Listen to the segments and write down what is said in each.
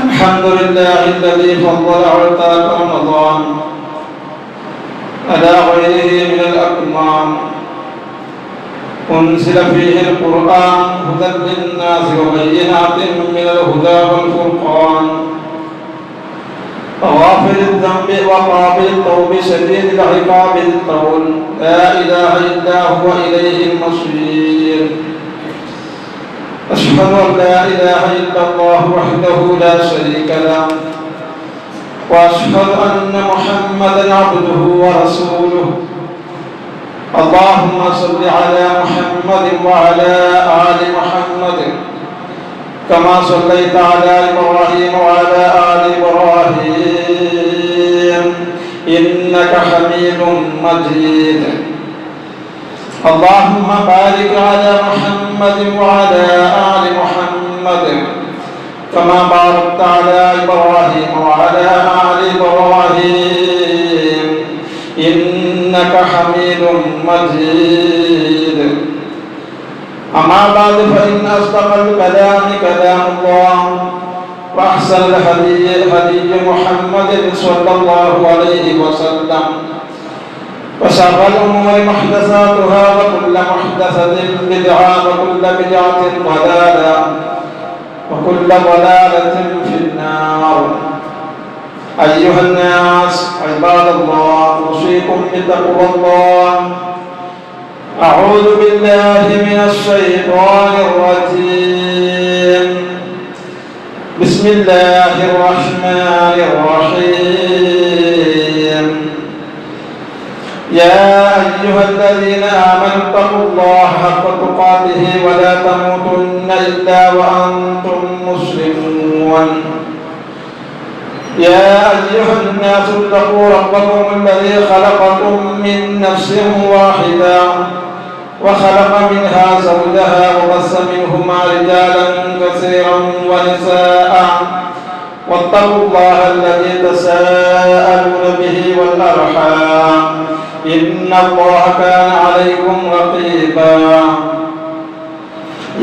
الحمد لله الذي فضل عتاق رمضان على غيره من الأكمام، أنزل فيه القرآن هدى للناس وبينات من الهدى والفرقان، غافر الذنب وقابل التوب شديد العقاب الطول، لا إله إلا هو إليه المصير. أشهد أن لا إله إلا الله وحده لا شريك له، وأشهد أن محمدا عبده ورسوله. اللهم صل على محمد وعلى آل محمد كما صليت على إبراهيم وعلى آل إبراهيم إنك حميد مجيد. اللهم بارك على محمد وعلى آل محمد كما باركت على إبراهيم وعلى آل إبراهيم إنك حميد مجيد. أما بعد فإن أصدق الكلام كلام الله، وأحسن الهدي هدي محمد صلى الله عليه وسلم، وشر الأمور محدثاتها وكل محدثة بدعة وكل بدعة ضلالة وكل ضلالة في النار. أيها الناس عباد الله، أوصيكم بتقوى الله. أعوذ بالله من الشيطان الرجيم. بسم الله الرحمن الرحيم. يا أيها الذين آمنوا اتقوا الله حق تقاته ولا تموتن إلا وأنتم مسلمون. يا أيها الناس اتقوا ربكم الذي خلقكم من نفس واحدة وخلق منها زوجها وبث منهما رجالا كثيرا ونساء، واتقوا الله الذي تساءلون به والأرحام إن الله كان عليكم رقيبا.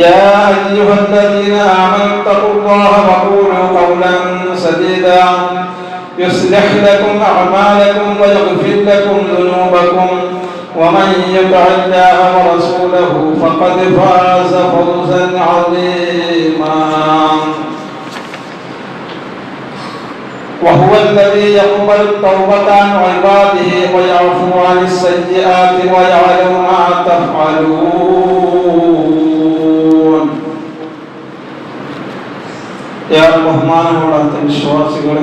يا أيها الذين آمنوا اتقوا الله وقولوا قولا سديدا يصلح لكم أعمالكم ويغفر لكم ذنوبكم، ومن يطع الله ورسوله فقد فاز فوزا عظيما. وهو الذي يقبل التوبة عن عباده ويعفو عن السيئات ويعلم ما تفعلون. يا ബഹുമാനമുള്ള വിശ്വാസികളെ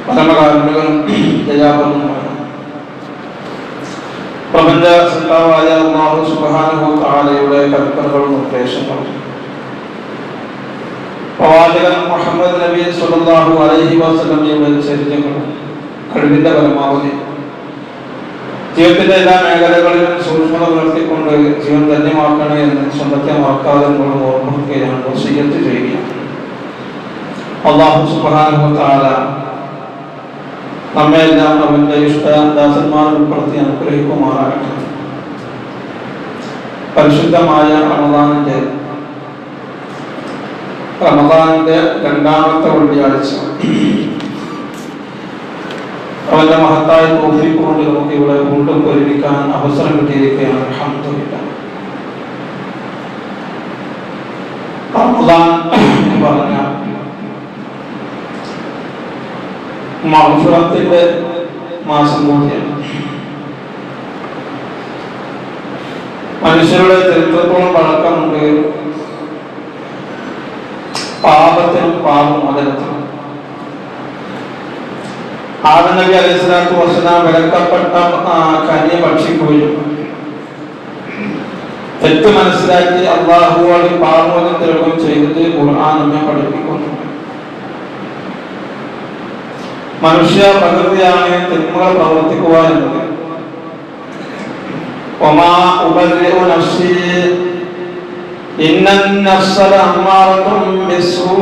പരമകാരുണികനും ദയാപരനുമായ പ്രപഞ്ച സൃഷ്ടാവായ അല്ലാഹു സുബ്ഹാനഹു വ തആലയുടെ കൽപ്പനകളും നിർദ്ദേശങ്ങളും പ്രവാചകൻ മുഹമ്മദ് നബി സ്വല്ലല്ലാഹു അലൈഹി വസല്ലമയുടെ ചര്യകളും കഴിവിന്റെ പരമാവധി ജീവിതത്തിന്റെ എല്ലാ മേഖലകളിലും സൂക്ഷ്മത പുലർത്തിക്കൊണ്ട് ജീവൻ ധന്യമാക്കണേ എന്ന് സ്വന്തത്തെ മറക്കാതെ ഓർമ്മിക്കുകയാണ്, വസിയ്യത്ത് ചെയ്യുകയാണ്. അല്ലാഹു സുബ്ഹാനഹു വ തആല നമ്മെ എല്ലാം അവന്റെ ഇഷ്ടദാസന്മാരിൽ ഉൾപ്പെടുത്തി അനുഗ്രഹിക്കുമാറാകട്ടെ. പരിശുദ്ധമായ റമദാനിന്റെ രണ്ടാമത്തെ വെള്ളിയാഴ്ച അവന്റെ മഹത്തായ തൗഫീഖ് കൊണ്ട് നമുക്ക് ഇവിടെ വീണ്ടും ഒരുമിക്കാൻ അവസരം കിട്ടിയിരിക്കുകയാണ്. അൽഹംദുലില്ലാഹ്. റമദാൻ എന്ന് പറഞ്ഞാൽ മഗ്ഫിറത്തിന്റെ മാസം കൂടിയാണ്. മനുഷ്യരുടെ ചരിത്രത്തോളം പഴക്കമുണ്ട് പാപത്തിനും പാപമോചനത്തിനും. ആദം നബി അലൈഹിസ്സലാത്തു വസ്സലാം വിലക്കപ്പെട്ട കനി ഭക്ഷിക്കുകയും തെറ്റ് മനസ്സിലാക്കി അല്ലാഹുവോട് പാപമോചനം തേടുകയും ചെയ്തത് ഖുർആൻ നമ്മെ പഠിപ്പിക്കുന്നു. മനുഷ്യ പ്രകൃതിയാണ് തിന്മകൾ പ്രവർത്തിക്കുക എന്നത്. വമാ ഉബർരിഉ നഫ്സി ഇന്നൻ നഫ്സ ലഅമ്മാറത്തുൻ ബിസ്സൂ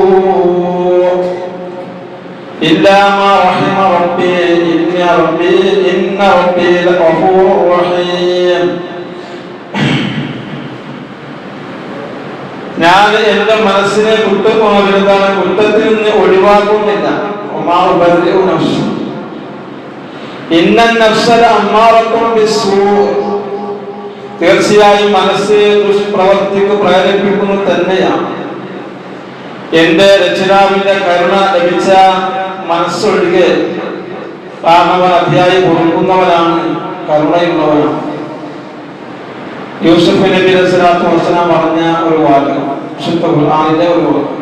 ഇല്ലാ മാ റഹിമ റബ്ബി ഇന്ന റബ്ബി ലഗഫൂറുർ റഹീം. ഞാൻ എന്റെ മനസ്സിനെ കുറ്റത്തിൽ നിന്ന് ഒഴിവാക്കുന്നില്ല. തീർച്ചയായും മനസ്സ് ദുഷ്പ്രവർത്തിക്ക് പ്രേരിപ്പിക്കുന്നു തന്നെയാണ്. എന്റെ രക്ഷിതാവിന്റെ കരുണ ലഭിച്ച മനസ്സൊഴികെ കാരണവൻ അധ്യായി കൊടുക്കുന്നവനാണ്, കരുണയുള്ളവനാണ്. യൂസുഫ് നബി അലൈഹി സ്വലാത്തു വസ്സലാം പറഞ്ഞ ഒരു വാചകം, വിശുദ്ധ ഖുർആനിലെ ഒരു വാചകം.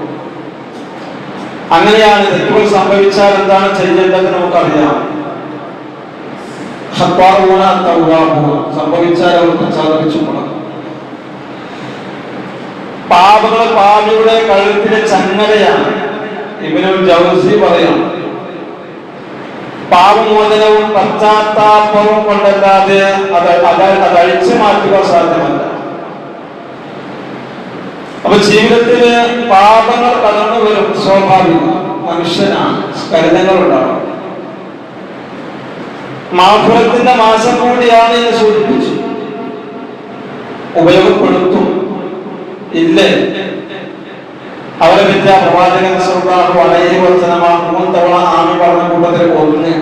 അങ്ങനെയാണ് തെറ്റുകൾ സംഭവിച്ചാൽ എന്താണ് ചെയ്യേണ്ടത് നമുക്കറിയാം. സംഭവിച്ചാൽ അവർ പ്രചാരിച്ചു കൊടുക്കും. പാപങ്ങൾ പാപിയുടെ കഴുത്തിലെ ചങ്ങലയാണ്. ഇബ്നുൽ ജൗസി പറയും, പാപമോചനവും പശ്ചാത്താപവും കൊണ്ടല്ലാതെ അത് അഴിച്ചു മാറ്റുക സാധ്യമല്ല. അപ്പൊ ജീവിതത്തില് പാപങ്ങൾ കടന്നു വരും, സ്വാഭാവികം, മനുഷ്യനാണ്, സ്കലനങ്ങൾ ഉണ്ടാവും. മഗ്ഫിറത്തിന്റെ മാസം കൂടിയാണ് എന്ന് സൂചിപ്പിച്ചു. ഉപയോഗപ്പെടുത്തും ഇല്ലേ? അവരെ പറ്റിയ പ്രവാചകൻ സല്ലല്ലാഹു അലൈഹി വസല്ലം 3 തവണ ആമീൻ പറഞ്ഞ കൂട്ടത്തിൽ ഒന്ന്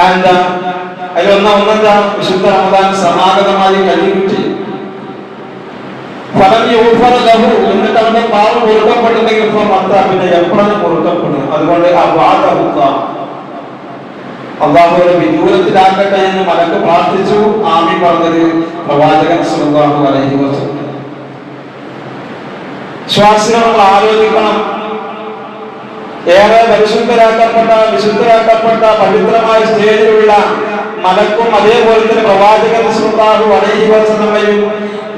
എന്താ? അതിലൊന്നെന്താ? വിശുദ്ധ റമദാൻ സമാഗതമായി കഴിഞ്ഞിട്ട് ഫലം യൂഫർ ലഹു, എന്നിട്ട് അവന്റെ പാപം പൊറുക്കപ്പെട്ടില്ലെങ്കിൽ പിന്നെ എപ്പോഴാണ് പൊറുക്കപ്പെടും? അതുകൊണ്ട് അള്ളാഹുവിനെ വിദൂരത്തിലാക്കട്ടെ എന്ന് മലക്ക് പ്രാർത്ഥിച്ചു. ആമീൻ പറഞ്ഞത് പ്രവാചകൻ സല്ലല്ലാഹു അലൈഹി വസല്ലം. വിശ്വാസികൾ നമ്മൾ ആലോചിക്കണം. ഏറെ വിശുദ്ധരാക്കപ്പെട്ട പവിത്രമായ സ്റ്റേജിലുള്ള മലക്കും അതേപോലെ തന്നെ പ്രവാചകൻ സല്ലല്ലാഹു അലൈഹി വസല്ലമയും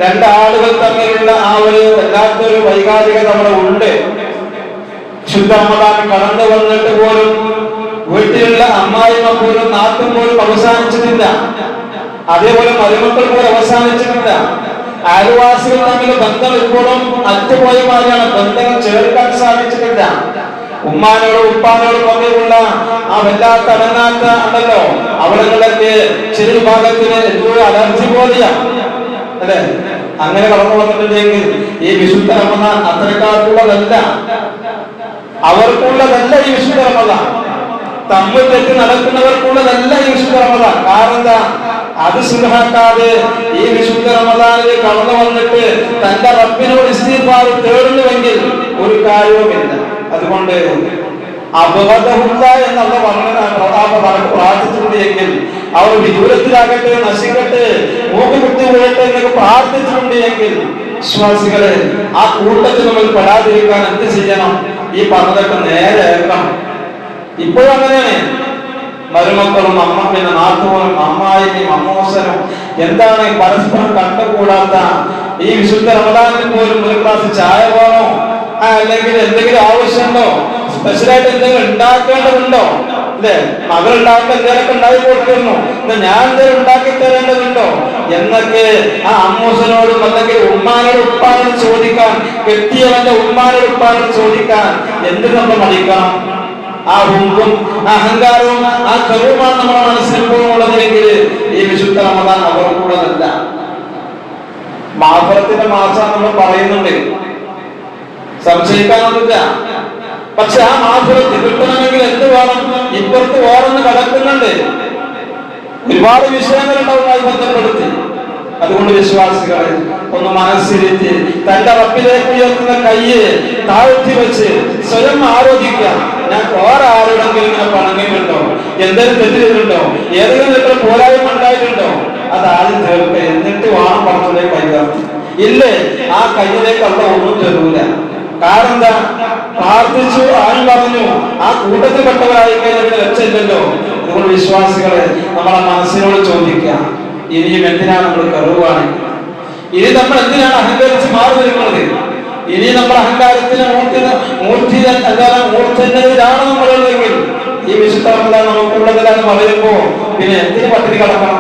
രണ്ടാളുകൾ തമ്മിലുള്ള ആ ഒരു വല്ലാത്തൊരു വൈകാരികത നമ്മുടെ ഉണ്ട്. ശുദ്ധ റമദാൻ കടന്നു വന്നിട്ട് പോലും വീട്ടിലുള്ള അമ്മായിമ്മ പോലും നാട്ടും പോലും അവസാനിച്ചിട്ടില്ല. അതേപോലെ മരുമക്കൾ പോലും അവസാനിച്ചിട്ടില്ല. അയൽവാസികൾ തമ്മിൽ ബന്ധം ഇപ്പോഴും അറ്റുപോയ മാതിരിയാണ്. ബന്ധങ്ങൾ ചേർക്കാൻ സാധിച്ചിട്ടില്ല. ഉമ്മാനോടും ഉപ്പാനോടും തമ്മിലുള്ള ആ വല്ലാത്ത അടങ്ങാത്ത ഉണ്ടല്ലോ, അവിടങ്ങളിലൊക്കെ ചില വിഭാഗത്തിന് എന്തോ അലർജി പോലെയാണ്, അല്ലെ? അങ്ങനെ കടന്നു വന്നിട്ടുണ്ടെങ്കിൽ ഈ വിശുദ്ധ റമദാൻ അത്തരക്കാർക്കുള്ളതല്ല, അവർക്കുള്ളതല്ല ഈ വിശുദ്ധ റമദാൻ. തമ്മിൽ തെറ്റി നടക്കുന്നവർക്കുള്ളതല്ല ഈ വിശുദ്ധ റമദാൻ. കാരണം എന്താ? അത് സുലഹാക്കാതെ ഈ വിശുദ്ധ റമദാനിൽ കടന്നു വന്നിട്ട് തന്റെ റബ്ബിനോട് ഇസ്തിഗ്ഫാർ തേടുന്നുവെങ്കിൽ ഒരു കാര്യവുമില്ല. അതുകൊണ്ട് അബദഹുല്ല എന്നുള്ള പ്രാർത്ഥിച്ചിട്ടുണ്ട് എങ്കിൽ, അവർ വിദൂരത്തിലാകട്ടെ, നശിക്കട്ടെ, മൂക്ക് കുത്തി വീഴട്ടെ എന്നൊക്കെ പ്രാർത്ഥിച്ചിട്ടുണ്ട് എങ്കിൽ, വിശ്വാസികളെ ആ കൂട്ടത്തിൽ നമ്മൾ പെടാതിരിക്കാൻ എന്ത് ചെയ്യണം? ഈ പറഞ്ഞതൊക്കെ നേരെ ഏൽക്കണം. ഇപ്പോഴും അങ്ങനെയാണ്. മരുമക്കളും പിന്നെ നാത്തുകളും അമ്മായിയും അമ്മോസനും എന്താണ് പരസ്പരം കണ്ടുകൂടാത്ത ഈ വിശുദ്ധ റമദാനിൽ പോലും ഒരു ഗ്ലാസ് ചായ വേണോ, അല്ലെങ്കിൽ എന്തെങ്കിലും ആവശ്യമുണ്ടോ, സ്പെഷ്യലായിട്ട് എന്തെങ്കിലും ഉണ്ടാക്കേണ്ടതുണ്ടോ? അല്ലെ, മകൾ ഉണ്ടാക്കുന്ന എന്തെങ്കിലുമൊക്കെ ഉണ്ടാക്കി കൊടുക്കുന്നു, ഞാൻ എന്തെങ്കിലും ഉണ്ടാക്കി തരേണ്ടതുണ്ടോ എന്നൊക്കെ ആ അമ്മൂസനോടും അല്ലെങ്കിൽ ഉമ്മാനോട് ഉപ്പാനോട് ചോദിക്കാൻ, കെട്ടിയവന്റെ ഉമ്മാനോട് ഉപ്പാനോട് ചോദിക്കാൻ എന്ത് നമ്മൾ മടിക്കണം? ആ ഹുങ്കും അഹങ്കാരവും ആ കരുവുമാണ് നമ്മുടെ മനസ്സിലെപ്പോഴും ഉള്ളതെങ്കിൽ ഈ വിശുദ്ധ റമദാൻ അവർക്കുള്ളതല്ല. മഗ്ഫിറത്തിന്റെ മാസം നമ്മൾ പറയുന്നുണ്ട്, സംശയിക്കാനൊന്നുമില്ല. പക്ഷെ ആ മഗ്ഫിറത്ത് കിട്ടണമെങ്കിൽ എന്ത് വേണം? ഇപ്പുറത്ത് വേറൊന്ന് കടക്കുന്നുണ്ട്. ഒരുപാട് വിഷയങ്ങളുണ്ടാവുമായി ബന്ധപ്പെടുത്തി. അതുകൊണ്ട് വിശ്വാസികളെ ഒന്ന് മനസ്സിരുത്തി തന്റെ റബ്ബിലേക്ക് ഉയർത്തുന്ന കയ്യ് താഴ്ത്തി വെച്ച് സ്വയം ആലോചിക്കുക. ഞാൻ വേറെ ആരോടെങ്കിലും ഇങ്ങനെ പണങ്ങിയിട്ടുണ്ടോ? എന്തെങ്കിലും തെറ്റ് ചെയ്തിട്ടുണ്ടോ? ഏതെങ്കിലും തരത്തിലുള്ള പോരായ്മ ഉണ്ടായിട്ടുണ്ടോ? അത് ആദ്യം തീർക്കുക. എന്നിട്ട് വേണം പുറത്തുലേക്ക് കൈകാർത്തി. ഇല്ലേ, ആ കയ്യിലേക്ക് അവിടെ ഒന്നും തരൂല. കാരണം എന്താ? പ്രാർത്ഥിച്ചു, ആരും പറഞ്ഞു, ആ കൂട്ടത്തിൽപ്പെട്ടവരായി കഴിഞ്ഞാൽ രക്ഷയില്ലല്ലോ. അതുകൊണ്ട് വിശ്വാസികളെ നമ്മളെ മനസ്സിനോട് ചോദിക്കാം, ഇനിയും എന്തിനാണ് നമ്മൾ കറുവാണെങ്കിൽ? ഇനി നമ്മൾ എന്തിനാണ് അഹങ്കരിച്ച് മാറി നിൽക്കുന്നത്? ഇനി നമ്മൾ അഹങ്കാരത്തിന് മൂർത്തിയിലാണ് നമ്മളുള്ളതെങ്കിൽ ഈ വിശുദ്ധ റമദാൻ നമുക്കുള്ളതിലാന്ന് പറയുമ്പോ പിന്നെ എന്തിന് പട്ടിണി കിടക്കണം?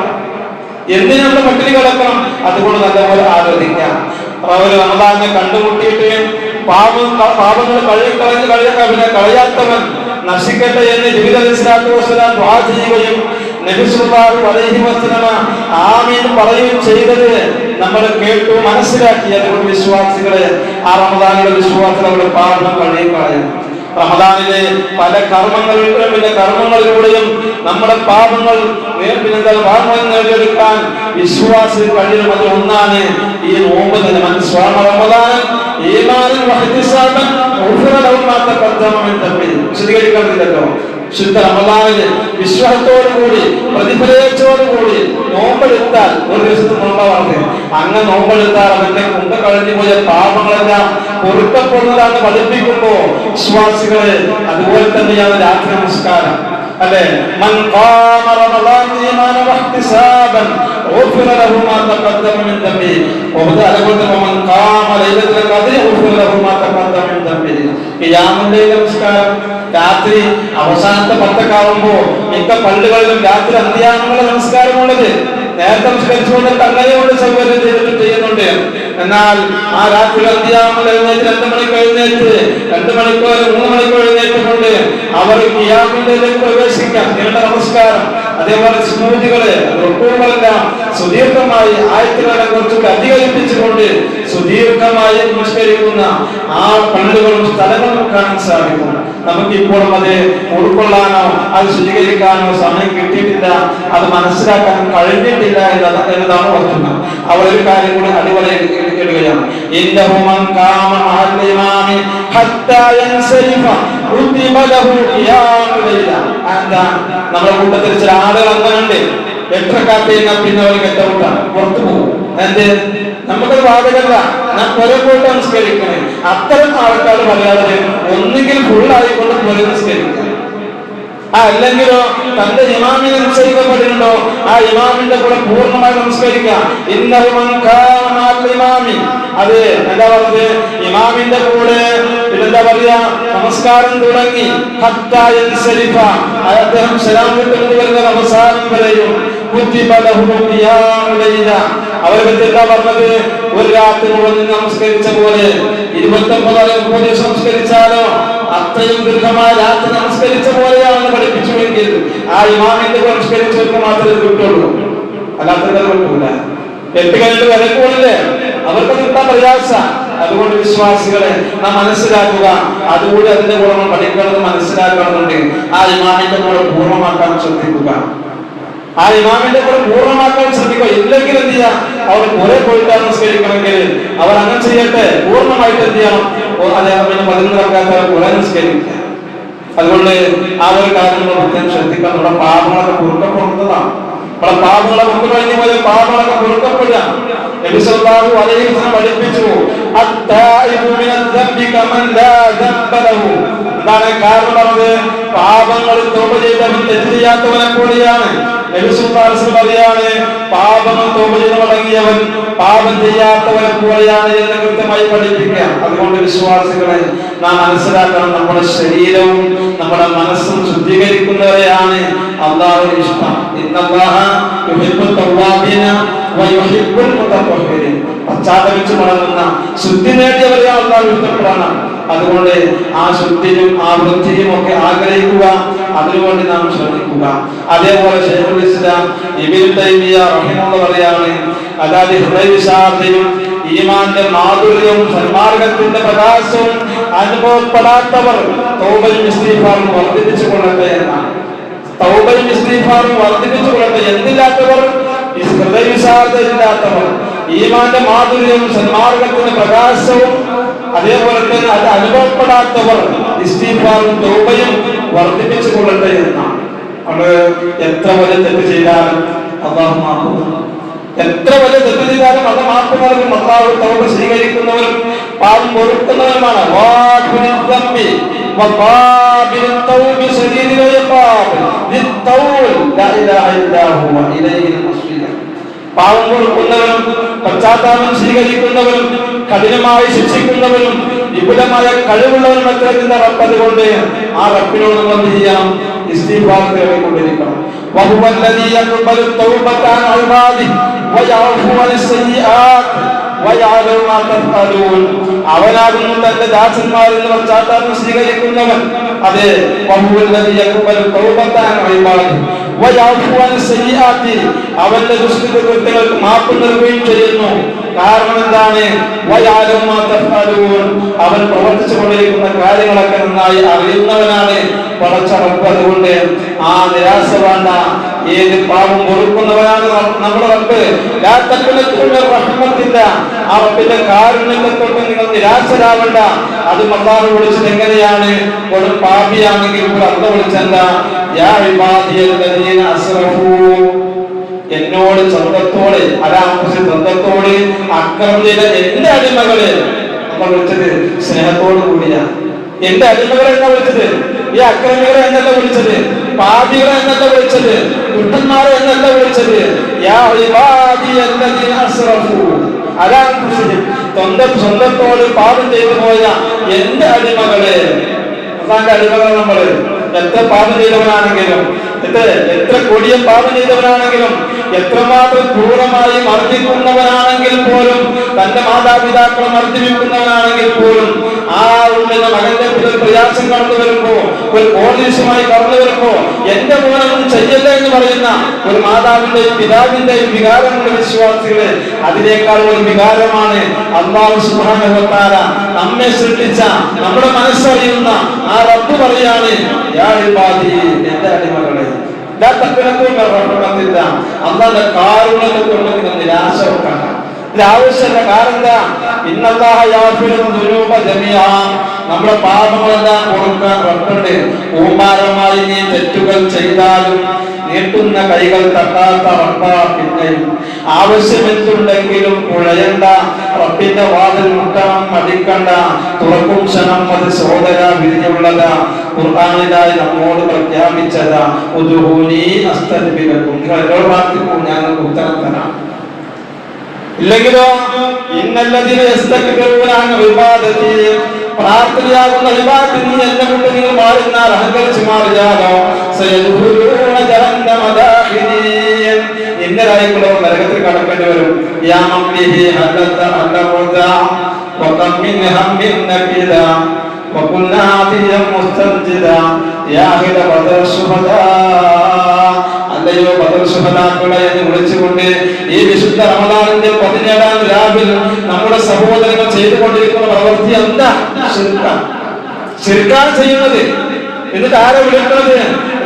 എന്തിന് നമ്മൾ പട്ടിണി കിടക്കണം? അതുകൊണ്ട് നല്ലപോലെ ആലോചിക്കാം. റമദാനെ കണ്ടുമുട്ടിയിട്ട് പാപങ്ങൾ കളയാത്തവൻ നശിക്കട്ടെ എന്ന് നബി അലൈഹി സ്വലാത്തു വസ്സലാം ദുആ ചെയ്യുകയും നബി സല്ലല്ലാഹു അലൈഹി വസല്ലമ ആമീൻ പറയുകയും ചെയ്തത് നമ്മൾ കേട്ടു മനസ്സിലാക്കി. അതുകൊണ്ട് വിശ്വാസികളെ ആ റമദാനിലെ വിശ്വാസികളുടെ പാപം കഴിയുകയാണ്. റമദാനിലെ പല കർമ്മങ്ങളിലൂടെയും നമ്മുടെ പാപങ്ങൾ നേടിയെടുക്കാൻ വിശ്വാസികൾ കഴിയും. അത് ഒന്നാണ് ഈ നോമ്പ് തന്നെ. വിശദീകരിക്കുന്നില്ലല്ലോ. ശുദ്ധ റമദാനില് വിശ്വാസത്തോടുകൂടി പ്രതിഫലത്തോടുകൂടി നോമ്പെടുത്താൽ ഒരു ദിവസത്തെ നോമ്പാണ്. അങ്ങനെ നോമ്പെടുത്താൽ അവന്റെ മുമ്പ് കഴിഞ്ഞു പോയ പാപങ്ങളെല്ലാം പൊറുക്കപ്പെടുന്നതാണ് പഠിപ്പിക്കുമ്പോ വിശ്വാസികളെ അതുപോലെ തന്നെയാണ് രാത്രി നമസ്കാരം. അല്ലെ മൻ ഖാമ റമളാൻ ഈമാനൻ വഹ്തിസാബൻ ഗുഫിറ ലഹു മാ തഖദ്ദമ മിൻ ദംബി. അതുപോലെ മൻ ഖാമ ലൈലത്തുൽ ഖദ്രി ഗുഫിറ ലഹു മാ തഖദ്ദമ മിൻ ദംബി. ഖിയാമുൽ ലൈൽ നമസ്കാരം രാത്രി അവസാനത്തെ പത്തക്കാവുമ്പോ മിക്ക പള്ളികളിലും രാത്രി അന്ത്യാങ്ങളുടെ നമസ്കാരമുള്ളത്. നേരത്തെ നമസ്കരിച്ചുകൊണ്ട് അങ്ങനെയുള്ള സൗകര്യം ചെയ്തിട്ട് ചെയ്യുന്നുണ്ട്. എന്നാൽ ആ രാത്രി അന്ത്യാമൽ എഴുന്നേറ്റ് 2 മണിക്ക് എഴുന്നേറ്റ് 2 മണിക്കോ 3 മണിക്കോ എഴുന്നേറ്റുകൊണ്ട് അവർ ഖിയാമിലേക്ക് പ്രവേശിക്കാം. നീണ്ട നമസ്കാരം, അതേപോലെ സ്മൂതികള് റുക്കൂകളെല്ലാം സുദീർഘമായി ആയത്തുകളെ കുറച്ചുകൂടി അധികരിപ്പിച്ചുകൊണ്ട് സുദീർഘമായി നമസ്കരിക്കുന്ന ആ പള്ളികളും സ്ഥലങ്ങളും കാണാൻ സാധിക്കും. നമുക്കിപ്പോഴും അത് ഉൾക്കൊള്ളാനോ അത് സ്വീകരിക്കാനോ സമയം കിട്ടിയിട്ടില്ല, അത് മനസ്സിലാക്കാൻ കഴിഞ്ഞിട്ടില്ല എന്നതാണ് വസ്തുത. അവർ ഒരു കാര്യം കൂടി അടിപൊളി കേൾക്കുകയാണ്. നമ്മുടെ കൂട്ടത്തിൽ ചില ആളുകൾ അങ്ങനുണ്ട്. 8 കാപ്പിയെന്നാൽ പിന്നെ അവർ കെട്ടവിട്ടാണ് പുറത്തു പോകും. എന്ത് നമുക്കത് ബാധകല്ല. ഞാൻ പുറകെ പോയിട്ട് നമസ്കരിക്കണേ. അത്തരം ആൾക്കാർ പറയാതെ ഒന്നുകിൽ ഫുള്ളായിക്കൊണ്ട് പുറകെ നമസ്കരിക്കണം. അല്ലെങ്കിലോ തന്റെ ഇമാമിനെ നിശ്ചയിക്കപ്പെട്ടിട്ടുണ്ടോ ആ ഇമാമിന്റെ കൂടെ പൂർണ്ണമായി നമസ്കരിക്കാം. അത് എന്താ പറഞ്ഞത്? ഇമാമിന്റെ കൂടെ പിന്നെന്താ പറയാ, നമസ്കാരം തുടങ്ങി അദ്ദേഹം സലാം വിട്ടുകൊണ്ട് വരുന്ന അവസാനം വരെയും അവരെ എന്താ പറഞ്ഞത്? ഒരു രാത്രി മുഴുവൻ നമസ്കരിച്ച പോലെ 29 ദിവസം നമസ്കരിച്ചാലോ അത്രയും ദീർഘമായ രാത്രി നമസ്കരിച്ച പോലെയാണെന്ന് പഠിപ്പിച്ചുവെങ്കിൽ ആ ഇമാമിന്റെ നമസ്കരിച്ചവർക്ക് മാത്രമേ കിട്ടുള്ളൂ, അല്ലാത്തവർക്ക് കിട്ടൂല. 8 കഴിഞ്ഞിട്ട് വിലക്കൂടില്ലേ, അവർക്ക് കിട്ടാൻ പ്രയാസ. അതുകൊണ്ട് വിശ്വാസികളെ നാം മനസ്സിലാക്കുക, അതുകൂടി അതിന്റെ കൂടെ നമ്മൾ പഠിക്കണമെന്ന് മനസ്സിലാക്കണമെന്നുണ്ട്. ആ ഇമാമിന്റെ കൂടെ പൂർണ്ണമാക്കാൻ ശ്രദ്ധിക്കുക. ആ ഇമാമിന്റെ കൂടെ പൂർണ്ണമാക്കാൻ ശ്രദ്ധിക്കുക. ഇല്ലെങ്കിൽ എന്ത് ചെയ്യാം, അവർ കുറെ പോയിട്ടാണ് നമസ്കരിക്കണമെങ്കിൽ അവർ അങ്ങനെ ചെയ്യട്ടെ. പൂർണ്ണമായിട്ട് എന്ത് ചെയ്യണം, അദ്ദേഹം 11 റക്അത്ത് കുറെ നമസ്കരിക്കുക. അതുകൊണ്ട് ആ ഒരു കാര്യം നമ്മൾ പ്രത്യേകം ശ്രദ്ധിക്കണം. നമ്മുടെ പാപങ്ങളൊക്കെ പൊറുക്കപ്പെടുന്നതാണ്. നമ്മുടെ പാപങ്ങളെ മുമ്പ് കഴിഞ്ഞു പോയ പാപങ്ങളൊക്കെ പൊറുക്കപ്പെടുക. നബി സല്ലല്ലാഹു അലൈഹി വസല്ലം പഠിപ്പിച്ചു, അത്തായിബു മിനൽ ദംബി കമൻ ലാ ദംബ ലഹു. എന്താണ് കാരണം പറഞ്ഞത്? പാപങ്ങൾ തൗബ ചെയ്തവൻ തെറ്റ് ചെയ്യാത്തവനെ കൂടിയാണ്. നബി സല്ലല്ലാഹു അലൈഹി വസല്ലം പറയാണ്, പാപങ്ങൾ തൗബ ചെയ്ത് മടങ്ങിയവൻ പാപം ചെയ്യാത്തവനെ കൂടിയാണ് എന്ന് കൃത്യമായി പഠിപ്പിക്കുക. അതുകൊണ്ട് വിശ്വാസികളെ നാം മനസ്സിലാക്കണം, നമ്മുടെ ശരീരവും നമ്മുടെ മനസ്സും ശുദ്ധീകരിക്കുന്നവരെയാണ് അല്ലാഹുവിന് ഇഷ്ടം. ഇന്നല്ലാഹ യുഹിബ്ബുൽ തവ്വാബീന വയുഹിബ്ബുൽ മുതത്തഹിരീൻ. പശ്ചാത്തപിച്ച് മടങ്ങുന്ന ശുദ്ധി നേടിയവരെയാണ് അല്ലാഹു ഇഷ്ടപ്പെടാണ്. അതുകൊണ്ട് ആ ശുദ്ധിയും ആ വൃത്തിയും ഒക്കെ ആഗ്രഹിക്കുക, അതിനുവേണ്ടി നാം ശ്രമിക്കുക. അതേപോലെ ശൈഖുൽ ഇസ്ലാം ഇബ്നു തൈമിയ്യ റഹിമഹുല്ലാഹ് പറയാണ്, അതായത് ഹൃദയവിശാലതയും ഈമാന്റെ മാധുര്യവും സന്മാർഗത്തിന്റെ പ്രകാശവും അനുഭവപ്പെടാത്തവർ തൗബയും ഇസ്തിഗ്ഫാറും വർദ്ധിപ്പിച്ചു കൊള്ളട്ടെ എന്നാണ്. തൗബയും ഇസ്തിഗ്ഫാറും വർദ്ധിപ്പിച്ചു കൊള്ളട്ടെ. എന്തില്ലാത്തവർ? ഹൃദയവിശാലതയില്ലാത്തവർ, ഈമാന്റെ മാധുര്യവും സന്മാർഗത്തിന്റെ പ്രകാശവും അതേപോലെ തന്നെ അത് അനുഭവപ്പെടാത്തവർ ഇസ്തിഗ്ഫാറും തൗബയും വർദ്ധിപ്പിച്ചു കൊള്ളട്ടെ എന്നാണ്. അത് എത്ര വലിയ തെറ്റ് ചെയ്താലും അല്ലാഹു മാപ്പ് നൽകും. എത്ര വലിയ തെറ്റ് ചെയ്താലും അത് മാപ്പ് നൽകും. അല്ലാഹു തൗബ സ്വീകരിക്കുന്നവരും പാപം പൊറുക്കുന്നവരുമാണ്. പാവം കൊടുക്കുന്നവരും പശ്ചാത്താപം സ്വീകരിക്കുന്നവരും കഠിനമായി ശിക്ഷിക്കുന്നവരും വിപുലമായ കഴിവുള്ളവരും എത്രത്തിന്റെ റബ്ബ്. അതുകൊണ്ട് ആ റബ്ബിനോട് നമ്മൾ എന്ത് ചെയ്യണം? ഇസ്തിഗ്ഫാർ തേടിക്കൊണ്ടിരിക്കണം. വഹുവല്ലദീ യഖ്ബലു തൗബത അൻ ഇബാദിഹി വയഅഫു അനിസ്സയ്യിആത്ത് വയഅലമു മാ തഫ്അലൂൻ. അവനാകുന്നു തന്റെ ദാസന്മാരിൽ നിന്ന് പശ്ചാത്താപം സ്വീകരിക്കുന്നവൻ. അതെ, വഹുവല്ലദീ യഖ്ബലു തൗബത അൻ ഇബാദിഹി, അവന്റെ ദുഷ്കൃത്യങ്ങൾക്ക് മാപ്പ് നൽകുകയും ചെയ്യുന്നു. കാരണം എന്താണ്? അവൻ പ്രവർത്തിച്ചു കൊണ്ടിരിക്കുന്ന കാര്യങ്ങളൊക്കെ നന്നായി അറിയുന്നവനാണ് പടച്ച റബ്ബ്. അതുകൊണ്ട് ആ നിരാശ വേണ്ട. ഏത് പാപം പൊറുക്കുന്നവനാണ് നമ്മുടെ റബ്ബ്. റഹ്മത്തില്ല, ആ റബ്ബിന്റെ കാരുണ്യത്തെ തൊട്ട് നിങ്ങൾ നിരാശരാവണ്ട. അത് അല്ലാഹു വിളിച്ചത് എങ്ങനെയാണ്? ഒരു പാപിയാണെങ്കിൽ കൂടെ അല്ല വിളിച്ചെന്താ? യാ ഇബാദിയല്ലദീന അസ്റഫൂ, എന്നോട് സ്വന്തത്തോട് സ്വന്തത്തോട് അക്രമം ചെയ്ത എന്റെ അടിമകളെ അല്ല വിളിച്ചത് സ്നേഹത്തോടു കൂടിയാണ്. എന്റെ അടിമകളെ എന്നാ വിളിച്ചത്? ഈ അക്രമികളെ എന്നല്ല വിളിച്ചത്, പാപികളെ എന്നല്ല വിളിച്ചത്, ദുഷ്ടന്മാരെ എന്നല്ല വിളിച്ചത്. യാ ഇബാദിയല്ലദീന അസ്റഫൂ അലാ അൻഫുസിഹിം, സ്വന്തത്തോട് പാപം ചെയ്തു പോയ എന്റെ അടിമകളെ. അള്ളാന്റെ അടിമകൾ നമ്മള് എത്ര പാപം ചെയ്തവനാണെങ്കിലും, എത്ര കൊടിയ പാപം ചെയ്തവനാണെങ്കിലും, എത്രമാത്രം ക്രൂരമായി മർദ്ദിക്കുന്നവനാണെങ്കിൽ പോലും, തന്റെ മാതാപിതാക്കളെ മർദ്ദിപ്പിക്കുന്നവനാണെങ്കിൽ പോലും, ആ ഉണ്ടെന്ന മകന്റെ പ്രയാസം കടന്നു വരുമ്പോ, ഒരു പോലീസുമായി കടന്നു വരുമ്പോ എന്റെ മോനൊന്നും ചെയ്യല്ല എന്ന് പറയുന്ന ഒരു മാതാവിന്റെയും പിതാവിന്റെയും വികാരമുള്ള വിശ്വാസികളെ, അതിനേക്കാൾ ഒരു വികാരമാണ് അല്ലാഹു സുബ്ഹാനഹു വ തആല നമ്മെ സൃഷ്ടിച്ച, നമ്മുടെ മനസ്സറിയുന്ന ആ റബ്ബ് പറയാണ്, യാ ഇബാദി, എന്റെ അടിമകളെ, അല്ലാഹുവിന്റെ കാരുണ്യത്തെ കൊണ്ട് നിങ്ങൾ നിരാശ വെക്കണ്ട. ആവശ്യമില്ല. കാരണം എന്താ? ഇന്നല്ലാഹ യഗ്ഫിറു ദുനൂബ ജമീഅ, നമ്മുടെ പാപങ്ങളെല്ലാം പൊറുക്കാൻ റബ്ബുണ്ട്. കൂമാരമായി നീ തെറ്റുകൾ ചെയ്താലും നീട്ടുന്ന കൈകൾ തട്ടാത്ത റബ്ബാ. പിന്നെയും ആവശ്യമെന്തുണ്ടെങ്കിലും കുഴയണ്ട, റബ്ബിന്റെ വാതിൽ മുട്ടണം, മടിക്കണ്ട, തുറക്കും ക്ഷണം അത് സോദര വിധിയുള്ളതാ. ഖുർആനിലായി നമ്മോട് പ്രഖ്യാപിച്ചതാ, ഉദ്ഉനി അസ്തജ്ബിർ ലക്കും, നിങ്ങൾ എന്നോട് പ്രാർത്ഥിക്കൂ, ഞാൻ ഉത്തരം തരാം. ഇല്ലെങ്കിലോ ഇന്നല്ലദീന യസ്തക്ബിറൂന അൻ ഇബാദതി, പ്രാർത്ഥനയാകുന്ന ഇബാദത്തിൽ നീ എന്നെ വിട്ട് നിങ്ങൾ മാറിയാൽ, അഹങ്കരിച്ച് മാറിയാലോ, സയദ്ഖുലൂന ജഹന്നമ ദാഖിലീൻ, ഇന്നരായിക്കളോ നരകത്തിൽ കടക്കേണ്ടി വരും. യാ മംലിഹി ഹദത അല്ലവദാ വകം മിൻ ഹമ്മിൻ നബിദാ വകുൽനാ അതിയം മുസ്തജിദാ യാ ഹിദ ബദർ ശുഹദാ. അല്ലയോ ബദർ ശുഹദാക്കളെ എന്ന് വിളിച്ചുകൊണ്ട് ഈ വിശുദ്ധ റമദാനിന്റെ 17ാം രാവിൽ നമ്മുടെ സഹോദരങ്ങൾ ചെയ്തുകൊണ്ടിരിക്കുന്ന പ്രവൃത്തി എന്താ? ശിർക്കാണ് ചെയ്യുന്നത്. എന്നിട്ട് ആരെ വിളിക്കുന്നത്?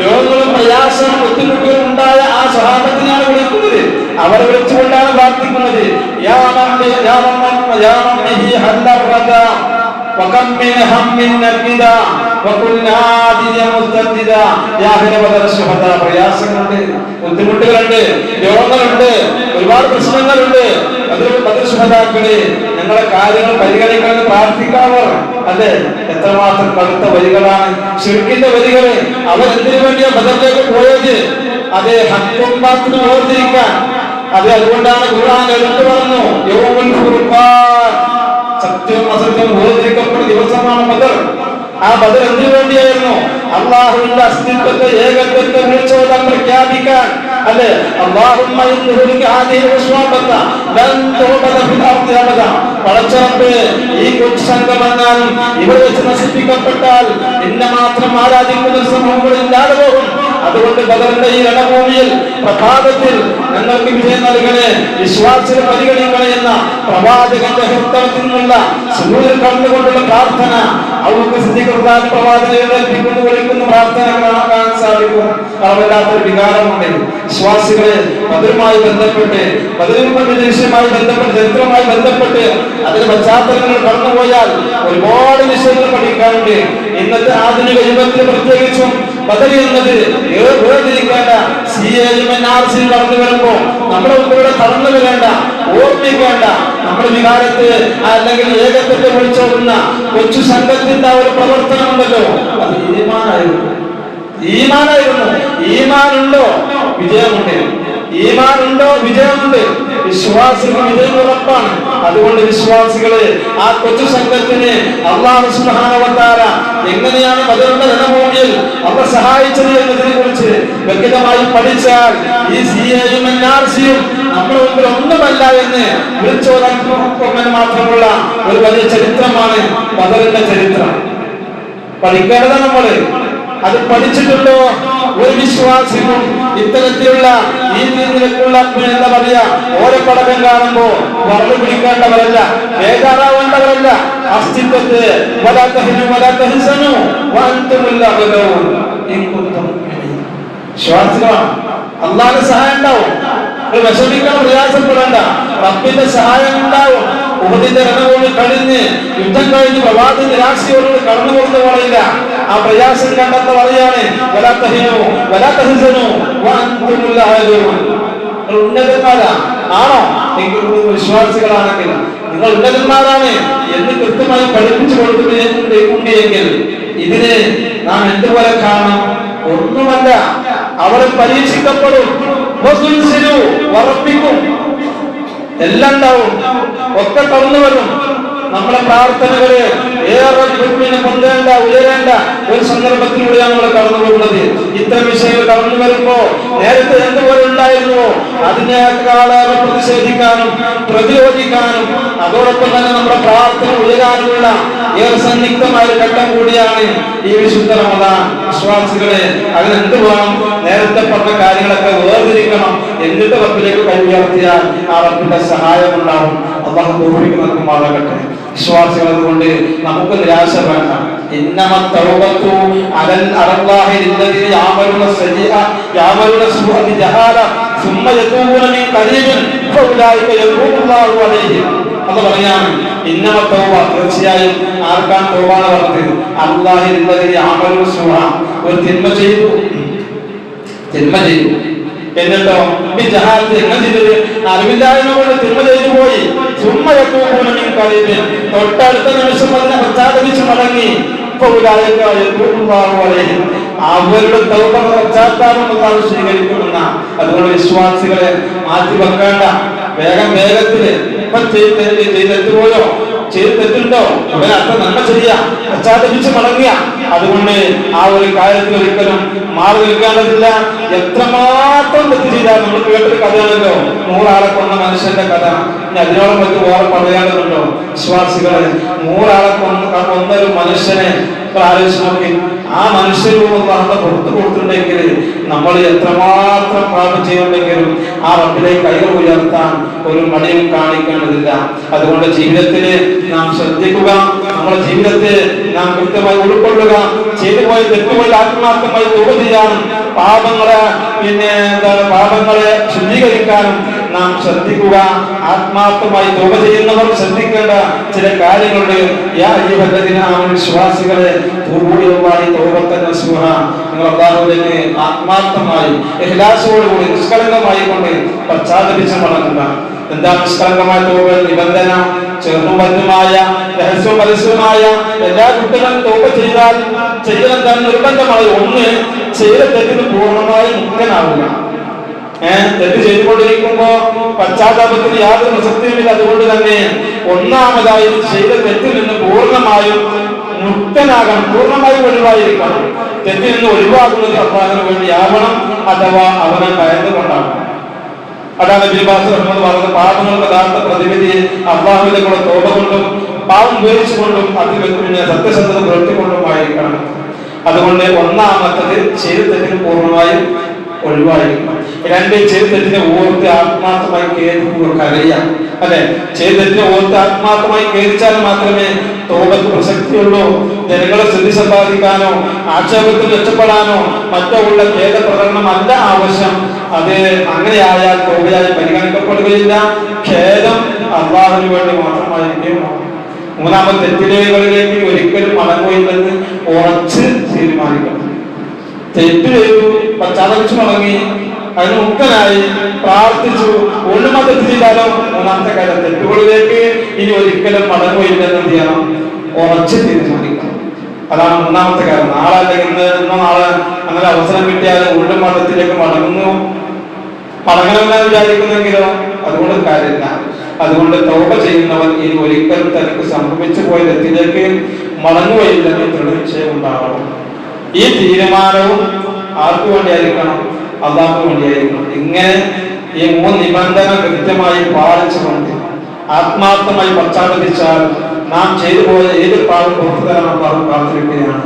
രോഗങ്ങളും പ്രയാസവും ബുദ്ധിമുട്ടുകളും ഉണ്ടായ ആ സ്വഹാബത്തിനെയാണ് വിളിക്കുന്നത്. അവരെ വിളിച്ചുകൊണ്ടാണ് പ്രാർത്ഥിക്കുന്നത്. പ്രയാസങ്ങളുണ്ട്, ബുദ്ധിമുട്ടുകളുണ്ട്, രോഗങ്ങളുണ്ട്, ഒരുപാട് പ്രശ്നങ്ങളുണ്ട്. അതിൽ ഞങ്ങളെ കാര്യങ്ങൾ പരിഗണിക്കണമെന്ന് പ്രാർത്ഥിക്കാവോ? അതെ, എത്രമാത്രം കടുത്ത വരികളാണ് ശിർക്കിന്റെ വരികള്. അവർ എന്തിനു വേണ്ടിയാ ബദറിലേക്ക് പോയത്? അതെ, ഹക്കും ബാത്തിലും ഓർത്തിരിക്കാൻ. അതെ, അതുകൊണ്ടാണ് ഖുർആൻ എടുത്തു പറഞ്ഞു, യൗമുൽ ഫുർഖാൻ, സത്യം അസത്യം വേർതിരിക്കപ്പെടുന്ന ദിവസമാണ് ബദർ. ആ ബദർ എന്തിനു വേണ്ടിയായിരുന്നു? അല്ലാഹുവിന്റെ അസ്തിത്വത്തെ, ഏകത്വത്തെ വിളിച്ചോതാൻ പ്രഖ്യാപിക്കാൻ. അല്ലെ, അല്ലാഹുമ്മ ഇൻഹുലിക ഹാദിഹി വസ്വാബത ലൻ തുബദ ഫിൽ അർദി അബദ. പടച്ചറബ്ബേ, ഈ കുശംഗമെന്നാൽ ഇവിടെ വെച്ച് നശിപ്പിക്കപ്പെട്ടാൽ നിന്നെ മാത്രം ആരാധിക്കുന്ന സമൂഹങ്ങൾ ഇല്ലാതെ പോകും. അതുകൊണ്ട് ബദറിന്റെ ഈ രണഭൂമിയിൽ പ്രഭാതത്തിൽ ഞങ്ങൾക്ക് വിജയം നൽകണേ, വിശ്വാസികളെ പരിഗണിക്കണേ എന്ന പ്രവാചകന്റെ ഹൃദയത്തിൽ നിന്നുള്ള സൂര്യൻ കണ്ടുകൊണ്ടുള്ള പ്രാർത്ഥന അവർക്ക് സ്ഥിതികൃതാൻ പ്രവാചകനെ ഏൽപ്പിക്കുന്നു വിളിക്കുന്ന പ്രാർത്ഥന കാണാൻ സാധിക്കും. അളവില്ലാത്തൊരു വികാരമുണ്ട്. വിശ്വാസികളെ ബദറുമായി ബന്ധപ്പെട്ട്, ബദറിന്റെ വിഷയമായി ബന്ധപ്പെട്ട്, ചരിത്രവുമായി ബന്ധപ്പെട്ട് അതിന്റെ പശ്ചാത്തലങ്ങൾ കടന്നുപോയാൽ ഒരുപാട് വിഷയങ്ങൾ പഠിക്കാറുണ്ട്. ഇന്നത്തെ ആധുനിക യുഗത്തിൽ പ്രത്യേകിച്ചും ബദർ എന്നത് വേർതിരിക്കേണ്ട, CAയും NRCയും കടന്നു വരുമ്പോ നമ്മുടെ ഉൾപ്പെടെ കടന്നു വരേണ്ട, ഓർമ്മിക്കേണ്ട, നമ്മുടെ വികാരത്തെ അല്ലെങ്കിൽ ഏകത്വത്തെ വിളിച്ചോടുന്ന കൊച്ചു സംഘത്തിന്റെ ഒരു പ്രവർത്തനമുണ്ടല്ലോ, അത് ഈമാനായിരുന്നു. ഈമാനുണ്ടോ വിജയമുണ്ട്, ഈമാനുണ്ടോ വിജയമുണ്ട്. വിശ്വാസികൾ വിജയം ഉറപ്പാണ്. അതുകൊണ്ട് വിശ്വാസികളെ, ആ കൊച്ചു സംഘത്തിന് അല്ലാഹു സുബ്ഹാനഹു വ തആല എങ്ങനെയാണ് ബദറിന്റെ രണഭൂമിയിൽ അവർ സഹായിച്ചത് എന്നതിനെ കുറിച്ച് വ്യക്തമായി പഠിച്ചാൽ ഈ CAയും NRCയും നമ്മുടെ മുമ്പിൽ ഒന്നുമല്ല എന്ന് വിളിച്ചോതാൻ മാത്രമുള്ള ഒരു വലിയ ചരിത്രമാണ് ബദറിന്റെ ചരിത്രം. പഠിക്കേണ്ടതാണ് നമ്മള്. അത് പഠിച്ചിട്ടുണ്ടോ? ഒരു വിശ്വാസിക്കും ഇത്തരത്തിലുള്ള ഈ രീതിയിലേക്കുള്ള എന്താ പറയാ ഓരോ പടക്കം കാണുമ്പോ വറു പിടിക്കേണ്ടവരല്ല, ബേജാറാവേണ്ടവരല്ല. അസ്തിത്വത്തെ വിശ്വാസികളാണ്. അള്ളാഹുവിന്റെ സഹായം ഉണ്ടാവും. വിഷമിക്കണം, പ്രയാസപ്പെടേണ്ട. റബ്ബിന്റെ സഹായം ഉണ്ടാവും. ഉഹദിന്റെ രണഭൂമി കഴിഞ്ഞ് യുദ്ധം കഴിഞ്ഞ് പ്രവാദി നിരാശയോട് കടന്നു കൊടുത്തു പറയില്ല. ആ പ്രയാസം കണ്ടെന്ന് പറയാണ് ഉന്നതന്മാരാ ആണോ നിങ്ങൾ വിശ്വാസികളാണെങ്കിൽ നിങ്ങൾ ഉന്നതന്മാരാണ് എന്ന് കൃത്യമായി പഠിപ്പിച്ചു കൊടുക്കുന്നുണ്ടെങ്കിൽ ഇതിന് നാം എന്തുപോലെ കാണണം? ഒന്നുമല്ല, അവരെ പരീക്ഷിക്കപ്പെടും, ഉറപ്പിക്കും, എല്ലാം ഉണ്ടാവും, ഒക്കെ കടന്നു വരും. നമ്മളെ പ്രാർത്ഥനകള് ഏറെ പൊന്തേണ്ട ഉയരേണ്ട ഒരു സന്ദർഭത്തിലൂടെയാണ് നമ്മൾ കടന്നു പോകുന്നത്. ഇത്തരം വിഷയങ്ങൾ കടന്നു വരുമ്പോ നേരത്തെ എന്തുപോലെ ഉണ്ടായിരുന്നുവോ അതിനേക്കാളേറെ പ്രതിഷേധിക്കാനും പ്രതിരോധിക്കാനും അതോടൊപ്പം തന്നെ നമ്മുടെ പ്രാർത്ഥന ഉയരാനുള്ള ഏറെ സന്നിഗ്ധമായ ഒരു ഘട്ടം കൂടിയാണ് ഈ വിശുദ്ധ റമദാൻ. വിശ്വാസികളെ അതിനെന്ത് വേണം? നേരത്തെ പറഞ്ഞ കാര്യങ്ങളൊക്കെ വേർതിരിക്കണം. എന്നിട്ട് റബ്ബിലേക്ക് കൈ ഉയർത്തിയാൽ ആ റബ്ബിന്റെ സഹായം ഉണ്ടാവും. അല്ലാഹു തൗഫീഖ് നൽകുമാറാകട്ടെ. വിശ്വാസികൾ അതുകൊണ്ട് നമുക്ക് നിരാശ വേണ്ട. ഇന്നമത്തൗബത്തു അലല്ലാഹി ലില്ലദീന യഅമലൂന സയ്യിഅ യഅമലൂന സുബ്ഹി ജഹാല സുമ്മ യതൂബൂന മിൻ ഖരീബിൻ ഫൗലൈക യതൂബുല്ലാഹു അലൈഹിം. അത് പറയാണ് ഇന്നമത്തൗബ, തീർച്ചയായും ആർക്കാണ് തൗബ എന്ന് പറഞ്ഞത്? അല്ലാഹി ലില്ലദീന യഅമലൂന സുബ്ഹ, ഒരു തിന്മ ചെയ്തു എന്നിട്ടോ അറിവില്ലായ്മ കൊണ്ട് തിന്മ ചെയ്തു പോയി. തൊട്ടടുത്ത നിമിഷം അതിനെ പശ്ചാത്തപിച്ച് മടങ്ങി. അവരുടെ പശ്ചാത്താപം സ്വീകരിക്കുമെന്ന. അതുകൊണ്ട് വിശ്വാസികളെ മാറ്റി വെക്കേണ്ട. വേഗത്തില് ഇപ്പൊ ചെയ്തെത്തുപോയോ ചെയ്തിട്ടുണ്ടോ അവനർത്ഥം നന്മ ചെയ്യാം, പശ്ചാത്തപിച്ച് മടങ്ങിയ. അതുകൊണ്ട് ആ ഒരു കാര്യത്തിൽ ഒരിക്കലും മാറി നിൽക്കേണ്ടതില്ല. എത്രമാത്രം തെറ്റ് ചെയ്താൽ നമ്മൾ കേട്ടൊരു കഥയാണല്ലോ 100 ആളെ കൊന്ന മനുഷ്യന്റെ കഥ. ഇനി അതിനോളം മറ്റു വേറെ പറയാനുണ്ടോ? വിശ്വാസികളെ 100 ആളെ കൊന്നൊരു മനുഷ്യനെ ആലോചിച്ച് നോക്കി. ആ മനുഷ്യരൂപം പുറത്തു കൊടുത്തിട്ടുണ്ടെങ്കിൽ നമ്മൾ എത്രമാത്രം പാപം ചെയ്യുന്നുണ്ടെങ്കിലും ആ റബ്ബിലേക്ക് കൈകൾ ഉയർത്താൻ ഒരു മടിയും കാണിക്കേണ്ടതില്ല. അതുകൊണ്ട് ജീവിതത്തില് നാം ശ്രദ്ധിക്കുക, നമ്മുടെ ജീവിതത്തെ നാം കൃത്യമായി ഉൾക്കൊള്ളുക, ചെയ്തു പോയ തെറ്റുപോലെ ആത്മാർത്ഥമായി തൗബ ചെയ്യാനും പാപങ്ങളെ പാപങ്ങളെ ശുദ്ധീകരിക്കാനും നാം ശ്രദ്ധിക്കുക. ആത്മാർത്ഥമായി തൗബ ചെയ്യുന്നവർ ശ്രദ്ധിക്കേണ്ട ചില കാര്യങ്ങളുണ്ട്. വിശ്വാസികളെ നിങ്ങൾ അല്ലാഹുവിലേക്ക് ആത്മാർത്ഥമായി ഇഖ്ലാസോടുകൂടി നിഷ്കളങ്കമായി കൊണ്ട് പശ്ചാത്തപിച്ച് മടങ്ങുക. എന്താ നിഷ്കളങ്കമായ തൗബ? നിബന്ധന ചെറുതും വലുതുമായ രഹസ്യവും പരസ്യവുമായ എല്ലാ കുട്ടികളും തൗബ ചെയ്താൽ ചെയ്യണം തന്നെ നിർബന്ധമായി. ഒന്ന്, ചെയ്ത തെറ്റിന് പൂർണ്ണമായി മുക്തനാവുക. തെറ്റ് ചെയ്തുകൊണ്ടിരിക്കുമ്പോ പശ്ചാത്താപത്തിന് യാതൊരു പ്രസക്തിയുമില്ല. അതുകൊണ്ട് തന്നെ ഒന്നാമതായി ചെയ്ത തെറ്റിൽ നിന്ന് പൂർണ്ണമായും മുക്തനാകണം, പൂർണ്ണമായും ഒഴിവായിരിക്കണം. തെറ്റിൽ നിന്ന് ഒഴിവാക്കുന്നത് അള്ളാഹുവിന് വേണ്ടിയാവണം, അഥവാ അവനെ ഭയന്നുകൊണ്ടാകണം. അതാണ് പറഞ്ഞത്, പാപങ്ങൾക്ക് യഥാർത്ഥ പ്രതിവിധി അള്ളാഹുവിന്റെ കൂടെ തോപ കൊണ്ടും പാവം ഉപയോഗിച്ചുകൊണ്ടും അതിൽ പിന്നെ സത്യസന്ധത പുലർത്തിക്കൊണ്ടുമായിരിക്കണം. അതുകൊണ്ട് ഒന്നാമത്തത് ചെയ്ത തെറ്റിന് പൂർണ്ണമായും ഒഴിവായിരിക്കണം. 2, ചെയ്ത തെറ്റിനെ ഓർത്ത് ആത്മാർത്ഥമായി കരയാം. അല്ലെ, ചെയ്ത തെറ്റിനെ ഓർത്ത് ആത്മാർത്ഥമായി ഖേദിച്ചാൽ മാത്രമേ തോപത്ത് പ്രസക്തിയുള്ളൂ. ജനങ്ങളെ സ്ഥിതി സമ്പാദിക്കാനോ ആക്ഷേപത്തിൽ രക്ഷപ്പെടാനോ മറ്റോ ഉള്ള ഖേദ പ്രകടനമല്ല ആവശ്യം. അത് അങ്ങനെയായാൽ തോപയായി പരിഗണിക്കപ്പെടുകയില്ല. ഖേദം അള്ളാഹുവിന് വേണ്ടി മാത്രമായിരിക്കും. മൂന്നാമത്തെ തെറ്റിലേക്ക് ഒരിക്കലും മടങ്ങുകയില്ലെന്ന് ഉറച്ച് തീരുമാനിക്കണം. തെറ്റ് ചെയ്തു, പശ്ചാത്തപിച്ചു മടങ്ങി, അതിന് മുക്തനായി പ്രാർത്ഥിച്ചു, ഒന്നും തെറ്റ് ചെയ്താലോ മൂന്നാമത്തെ കാര്യം തെറ്റുകളിലേക്ക് ഇനി ഒരിക്കലും മടങ്ങുകയില്ലെന്ന് എന്ത് ചെയ്യണം? ഉറച്ച് തീരുമാനിക്കണം. അതാണ് മൂന്നാമത്തെ കാര്യം. നാളെ അല്ലെങ്കിൽ ഇന്നോ നാളെ അങ്ങനെ അവസരം കിട്ടിയാൽ ഉള്ളും മതത്തിലേക്ക് മടങ്ങണമെന്നാണ് വിചാരിക്കുന്നെങ്കിലോ അതുകൊണ്ട് കാര്യമില്ല. അതുകൊണ്ട് തൗബ ചെയ്യുന്നവൻ ഇനി ഒരിക്കലും തനിക്ക് സംഭവിച്ചു പോയ തെറ്റിലേക്ക് മടങ്ങുകയില്ലെന്ന് ദൃഢനിശ്ചയം ഉണ്ടാവണം. ഈ തീരുമാനവും ആർക്കു വേണ്ടിയായിരിക്കണം? അള്ളാഹ്ക്ക് വേണ്ടിയായിരിക്കണം. ഇങ്ങനെ ഈ 3 നിബന്ധന കൃത്യമായി പാലിച്ചുകൊണ്ട് ആത്മാർത്ഥമായി പശ്ചാത്തപിച്ചാൽ നാം ചെയ്തു പോയ ഏത് പാപം പുറത്തു തരാൻ അള്ളാഹു കാത്തിരിക്കുകയാണ്.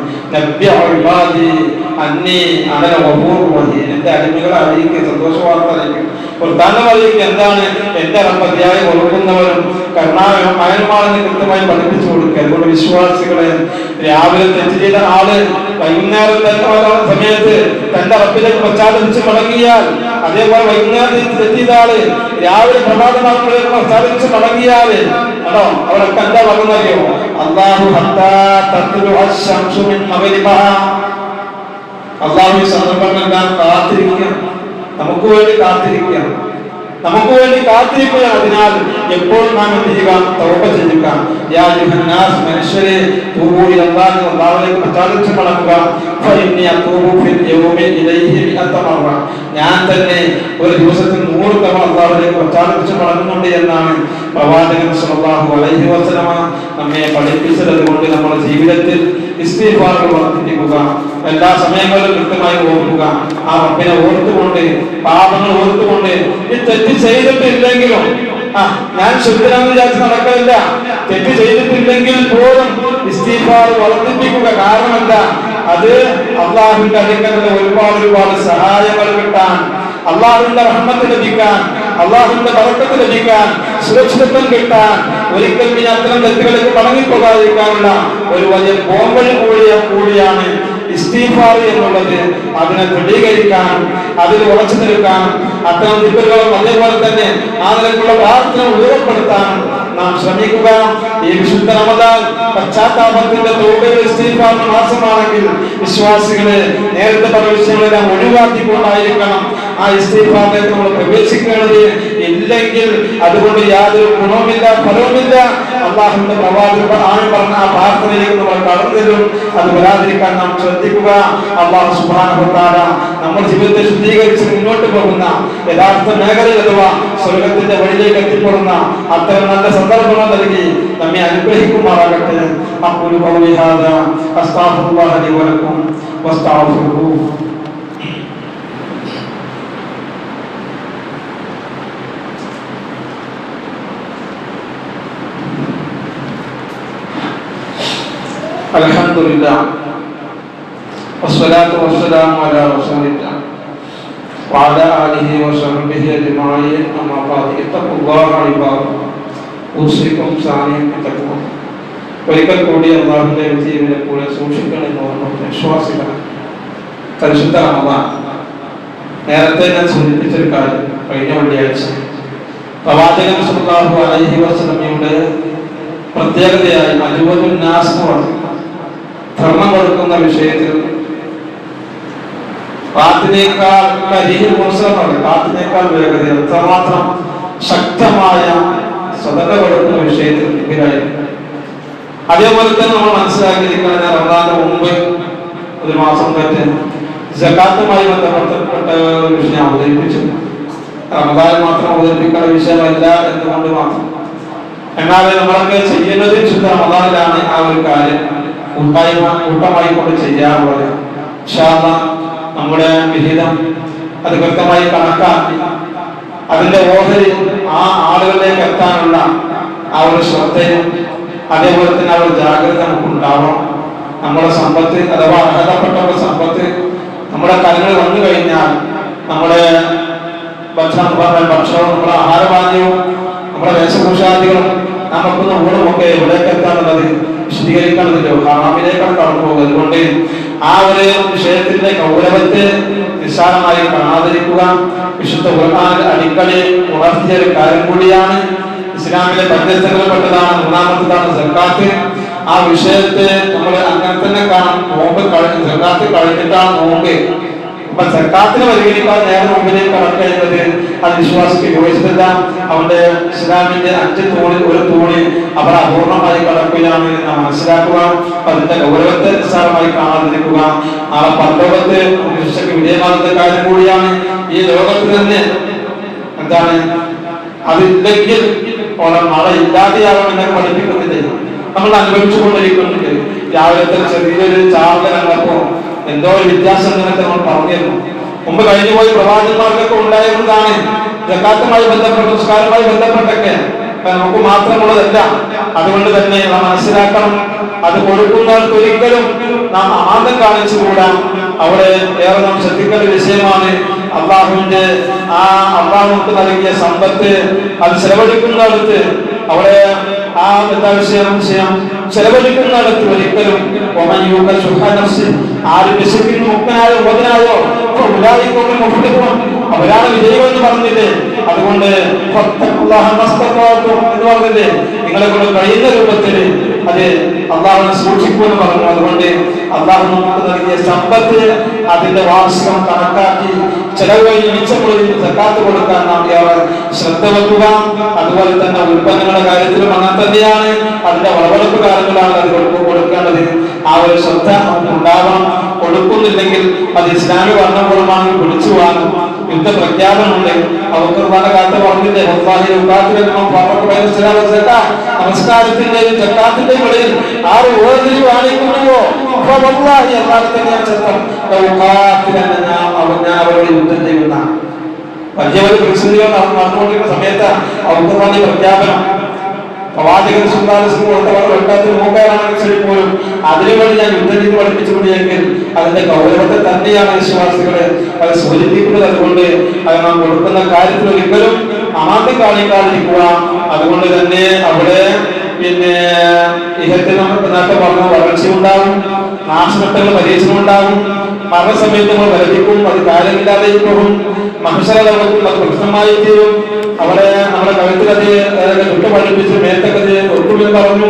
അന്നീ അനൽ ഗഫൂറുർ റഹീം, എന്റെ അടിമകളെ അറിയിക്കുക, സന്തോഷ വാർത്ത അറിയിക്കും, പ്രധാനം അറിയിക്കുക. എന്താണ്? എന്റെ റബ്ബ് അതിയായി ഓർക്കുന്നവരും കരുണാമയന്മാരെന്ന് കൃത്യമായി പഠിപ്പിച്ചു കൊടുക്കുക. അതുകൊണ്ട് വിശ്വാസികളെ, രാവിലെ തെറ്റ് ചെയ്ത ആള് വൈകുന്നേരം സമയത്ത് തന്റെ റബ്ബിലേക്ക് പശ്ചാത്തലിച്ച് മടങ്ങിയാൽ, അതേപോലെ വൈകുന്നേരം തെറ്റ് ചെയ്ത ആള് രാവിലെ പ്രഭാതമാകുമ്പോഴേക്ക് പശ്ചാത്തലിച്ച് മടങ്ങിയാൽ ആണോ അവരൊക്കെ എന്താ പറയുന്നറിയോ? അല്ലാഹു ഹത്താ തത്ലുഅ അശംസു മിൻ മഗ്രിബിഹാ, അല്ലാഹു ഈ സന്ദർഭങ്ങളെല്ലാം കാത്തിരിക്കുക, നമുക്ക് വേണ്ടി കാത്തിരിക്കുക, നമുക്ക് വേണ്ടി കാത്തിരിക്കുക. അതിനാൽ എപ്പോൾ നാം എന്ത് ചെയ്യുക? തൗബ ചെയ്യുക. യാ അയ്യുഹന്നാസ്, മനുഷ്യരെ, തൂബൂ ഇലല്ലാഹി, അല്ലാഹുവിലേക്ക് പശ്ചാത്തലിച്ച് മടങ്ങുക. ഫഇന്നി അതൂബു ഫിൽ യൗമി ഇലൈഹി മിഅത മറ, ഞാൻ തന്നെ ഒരു ദിവസത്തിൽ 100 തവണ അല്ലാഹുവിലേക്ക് പശ്ചാത്തലിച്ച് മടങ്ങുന്നുണ്ട് എന്നാണ് പ്രവാചകൻ സ്വല്ലല്ലാഹു അലൈഹി വസല്ലമ നമ്മെ പഠിപ്പിച്ചത്. അതുകൊണ്ട് നമ്മുടെ ജീവിതത്തിൽ ഇസ്തിഗ്ഫാർ വർദ്ധിപ്പിക്കുക, എല്ലാ സമയങ്ങളിലും കൃത്യമായി ഓർക്കുക, ആ റബ്ബിനെ ഓർത്തുകൊണ്ട്, പാപങ്ങൾ ഓർത്തുകൊണ്ട്. ഈ തെറ്റ് ചെയ്തിട്ടില്ലെങ്കിലും ഞാൻ ശുദ്ധനാണെന്ന് വിചാരിച്ച് നടക്കില്ല, തെറ്റ് ചെയ്തിട്ടില്ലെങ്കിൽ പോലും ഇസ്തിഗ്ഫാർ വർദ്ധിപ്പിക്കുക. കാരണം എന്താ? അത് അള്ളാഹുവിന്റെ അടുക്കലുള്ള ഒരുപാട് സഹായങ്ങൾ കിട്ടാൻ, അള്ളാഹുവിന്റെ റഹ്മത്ത് ലഭിക്കാൻ, അള്ളാഹുവിന്റെ ബറക്കത്ത് ലഭിക്കാൻ, സുരക്ഷിതത്വം കിട്ടാൻ, ഒരിക്കൽ ഇനി അത്തരം തെറ്റുകളിലേക്ക് മടങ്ങിപ്പോകാതിരിക്കാനുള്ള ഒരു വലിയ പോംവഴി കൂടിയാണ് ഇസ്തിഗ്ഫാർ എന്നുള്ളത്. അതിനെ ദൃഢീകരിക്കാൻ, അതിൽ ഉറച്ചു നിൽക്കാൻ, അത്തരം ദിക്റുകളും അതേപോലെ തന്നെ ആ നിലക്കുള്ള പ്രാർത്ഥന ഉപയോഗപ്പെടുത്താൻ നാം ശ്രമിക്കുക. ഈ വിശുദ്ധ റമദാൻ പശ്ചാത്താപത്തിന്റെ തൗബയുടെ ഇസ്തിഗ്ഫാറിന്റെ മാസമാണെങ്കിൽ വിശ്വാസികളെ നേരത്തെ പറഞ്ഞ വിഷയങ്ങളെല്ലാം ഒഴിവാക്കിക്കൊണ്ടായിരിക്കണം ആ ഇസ്തിഗ്ഫാറിലേക്ക് നമ്മൾ പ്രവേശിക്കേണ്ടത്. ഇല്ലെങ്കിൽ അതുകൊണ്ട് യാതൊരു ഗുണവുമില്ല, ഫലവുമില്ല. അള്ളാഹുവിന്റെ പ്രവാചകൻ പറഞ്ഞ ആ പ്രാർത്ഥനയിലേക്ക് നമ്മൾ കടന്നിരും. അത് വരാതിരിക്കാൻ നാം ശ്രദ്ധിക്കുക. അള്ളാഹു സുബ്ഹാനഹു വ തആല നമ്മുടെ ജീവിതത്തെ ശുദ്ധീകരിച്ച് മുന്നോട്ട് പോകുന്ന യഥാർത്ഥ മേഖലയിൽ അഥവാ സ്വർഗത്തിന്റെ വഴിയിലേക്ക് എത്തിപ്പെടുന്ന അത്തരം നല്ല സന്ദർഭങ്ങൾ നൽകി നമ്മെ അനുഗ്രഹിക്കുമാറാകട്ടെ. അഖൂലു ഖൗലി ഹാദാ അസ്തഗ്ഫിറുല്ലാഹ ലി വലക്കും വസ്തഗ്ഫിറുഹു. അൽഹംദുലില്ലാഹ് വസ്സലാത്തു വസ്സലാമു അലാ റസൂലില്ലാഹ് വഅലാ ആലിഹി വസഹ്ബിഹി അജ്മഈൻ. അമ്മാ ബഅദ്. ഇത്തഖുല്ലാഹ ഇബാദല്ലാഹ്, ഊസികും സാനിയം ബിത്തഖ്വ. ഒരിക്കൽ കൂടി അല്ലാഹുവിന്റെ വിധിയെ പോലെ സൂക്ഷിക്കണമെന്ന് ഓർമ്മ വിശ്വാസികളാണ്. പരിശുദ്ധ റമദാൻ നേരത്തെ ഞാൻ സൂചിപ്പിച്ചൊരു കാര്യം, കഴിഞ്ഞ വെള്ളിയാഴ്ച പ്രവാചകൻ സല്ലല്ലാഹു അലൈഹി വസല്ലമയുടെ പ്രത്യേകതയായി അജ്വദുൻ നാസ് ധർമ്മം കൊടുക്കുന്ന വിഷയത്തിൽ കാത്തിനേക്കാൾ വേഗത, എത്രമാത്രം ശക്തമായ സ്വതന്ത്ര കൊടുക്കുന്ന വിഷയത്തിൽ ഇവരായിരുന്നു. അതേപോലെ തന്നെ നമ്മൾ മനസ്സിലാക്കിയിരിക്കുന്ന റമദാന്റെ മുമ്പ് ഒരു മാസം പറ്റി സകാത്തുമായി ബന്ധപ്പെട്ട ഒരു വിഷയം അവതരിപ്പിച്ചു. റമദാൻ മാത്രം അവതരിപ്പിക്കുന്ന വിഷയമല്ല എന്നുകൊണ്ട് മാത്രം. എന്നാൽ നമ്മളൊക്കെ ചെയ്യുന്നത് ശുദ്ധ റമദാനിലാണ് ആ ഒരു കാര്യം കൂട്ടമായി കൊണ്ട് ചെയ്യാറുള്ളത്. ഇൻഷാ അല്ലാഹ് നമ്മുടെ വിഹിതം അത് വ്യക്തമായി കണക്കാക്കി അതിന്റെ ഓഹരി ആ ആളുകളിലേക്ക് എത്താനുള്ള ആ ഒരു ശ്രദ്ധയും അതേപോലെ തന്നെ ആ ഒരു ജാഗ്രത നമുക്കുണ്ടാവണം. നമ്മുടെ സമ്പത്ത് അഥവാ അർഹതപ്പെട്ട സമ്പത്ത് നമ്മുടെ കരങ്ങളിൽ വന്നു കഴിഞ്ഞാൽ നമ്മുടെ ഭക്ഷണവും നമ്മുടെ ആഹാരപാനീയവും നമ്മുടെ വേഷഭൂഷാദികളും നമുക്കൊന്ന് ഊണമൊക്കെ എവിടേക്ക് എത്താനുള്ളത് വിശദീകരിക്കേണ്ടതില്ലോ, ഹറാമിലേക്കാണ് കടന്നു പോകുന്നത്. അതുകൊണ്ട് ആ ഒരു വിഷയത്തിന്റെ ഗൗരവത്തെ നിസ്സാരമായി കാണാതിരിക്കുക. വിശുദ്ധ ഖുർആനിൽ അടിക്കടി ഉണർത്തിയ ഒരു കാര്യം കൂടിയാണ്. ഇസ്ലാമിലെ പഞ്ചസ്ഥലപ്പെട്ടതാണ്, മൂന്നാമത്തേതാണ് സക്കാത്ത്. ആ വിഷയത്തെ നമ്മൾ അങ്ങനെ തന്നെ കാണാം. നോമ്പ് സക്കാത്ത് കഴിഞ്ഞിട്ടാണ് നോമ്പ്. അപ്പൊ സക്കാത്തിന് പരിഗണിക്കാൻ നേരെ മുമ്പിലേക്ക് കടക്കുന്നത് അത് വിശ്വാസിക്ക് യോജിച്ചില്ല. അവന്റെ ഇസ്ലാമിന്റെ 5 തൂണിൽ ഒരു തൂണിൽ അവർ അപൂർണമായി കടക്കുകയാണ് എന്ന് മനസ്സിലാക്കുക. അതിന്റെ ഗൗരവത്തെ നിസ്സാരമായി കാണാതിരിക്കുക. ആ പരലോകത്ത് മനുഷ്യക്ക് വിജയമാകുന്ന കാര്യം കൂടിയാണ്. ഈ ലോകത്ത് തന്നെ എന്താണ് അതില്ലെങ്കിൽ മഴ ഇല്ലാതെയാകുമെന്നൊക്കെ പഠിപ്പിക്കുന്നില്ല, നമ്മൾ അനുഭവിച്ചുകൊണ്ടിരിക്കുന്നുണ്ട്. രാവിലത്തെ ചെറിയൊരു ചാർജ് എന്തോ ഒരു വ്യത്യാസം എന്നൊക്കെ നമ്മൾ പറഞ്ഞിരുന്നു. മുമ്പ് കഴിഞ്ഞുപോയി പ്രവാചകന്മാർക്കൊക്കെ ഉണ്ടായിരുന്നതാണ് സക്കാത്തുമായി ബന്ധപ്പെട്ട നിസ്കാരവുമായി ബന്ധപ്പെട്ടൊക്കെ. നമുക്ക് മാത്രമുള്ളതല്ല. അതുകൊണ്ട് തന്നെ നാം മനസ്സിലാക്കണം, അത് കൊടുക്കുന്നവർക്ക് ഒരിക്കലും നാം ആദം കാണിച്ചുകൂടാ. അവിടെ ഏറെ നാം ശ്രദ്ധിക്കേണ്ട വിഷയമാണ്. അള്ളാഹുവിന്റെ അള്ളാഹുക്ക് നൽകിയ സമ്പത്ത് അത് ചെലവഴിക്കുന്നിടത്ത് അവിടെ എന്താ വിഷയം ചെലവഴിക്കുന്നിടത്ത് ഒരിക്കലും ആര് വിശപ്പിന് മുക്തനായോ മുതനായോ അവരാണ് വിജയികൾ എന്ന് പറഞ്ഞില്ലേ. അതുകൊണ്ട് എന്ന് പറഞ്ഞില്ലേ, നിങ്ങളെ കൊണ്ട് കഴിയുന്ന രൂപത്തിൽ അത് അള്ളാഹുവിനെ സൂക്ഷിക്കുമെന്ന് പറഞ്ഞു. അതുകൊണ്ട് അള്ളാഹു നമുക്ക് നൽകിയ സമ്പത്ത് അതിന്റെ വാർഷികം കണക്കാക്കി ചെലവ് കഴിഞ്ഞ് മിച്ചമുള്ളതിൽ സക്കാത്ത് കൊടുക്കാൻ നാം ശ്രദ്ധ വെക്കുക. അതുപോലെ തന്നെ ഉൽപ്പന്നങ്ങളുടെ കാര്യത്തിലും അങ്ങനെ തന്നെയാണ്. അതിന്റെ വളവെടുപ്പ് കാര്യങ്ങളാണ് അത് കൊടുക്കേണ്ടത്. ആ ഒരു ശ്രദ്ധ ഉണ്ടാവണം. കൊടുക്കുന്നില്ലെങ്കിൽ അത് ഇസ്ലാമിക ഭരണകൂടമാണെങ്കിൽ പിടിച്ചു വാങ്ങും. യുദ്ധ പ്രഖ്യാപനമുണ്ട്. അവർക്ക് പല കാലത്ത് പറഞ്ഞില്ലേ, നമസ്കാരത്തിന്റെയും ജക്കാത്തിന്റെയും ഇടയിൽ ആറ് വേർതിരിവ് കാണിക്കുന്നുവോ ഞാൻ അവരോട് യുദ്ധം ചെയ്യുന്ന വലിയ വലിയ പ്രതിസന്ധികൾ നടന്നുകൊണ്ടിരിക്കുന്ന സമയത്ത് അവർക്ക് പറഞ്ഞ പ്രഖ്യാപനം പ്രവാചകൻ വെട്ടാത്തിൽ നോക്കാനാണെങ്കിൽ ശരി പോലും അതിനുവേണ്ടി ഞാൻ യുദ്ധം ചെയ്ത് പഠിപ്പിച്ചുകൊണ്ടെങ്കിൽ അതിന്റെ ഗൗരവത്തെ തന്നെയാണ് വിശ്വാസികളെ അത് സൂചിപ്പിക്കുന്നത്. അതുകൊണ്ട് അത് നാം കൊടുക്കുന്ന കാര്യത്തിൽ ഒരിക്കലും അമാന്തി കാണിക്കാതിരിക്കുക. അതുകൊണ്ട് തന്നെ അവിടെ പിന്നെ ഇഹത്തിൽ നമുക്ക് നേരത്തെ പറഞ്ഞ വളർച്ചയുണ്ടാവും, നാശനഷ്ടങ്ങൾ പരീക്ഷണമുണ്ടാവും, മരണസമയത്ത് നമ്മൾ വരവിക്കും, അത് കാര്യമില്ലാതെ പോകും, മനുഷ്യരവർക്കും അത് പ്രശ്നമായി തീരും. അവിടെ നമ്മുടെ കഴുത്തിലത് വിട്ടു പഠിപ്പിച്ച് മേത്തക്കത് ഒട്ടുമെന്ന് പറഞ്ഞു.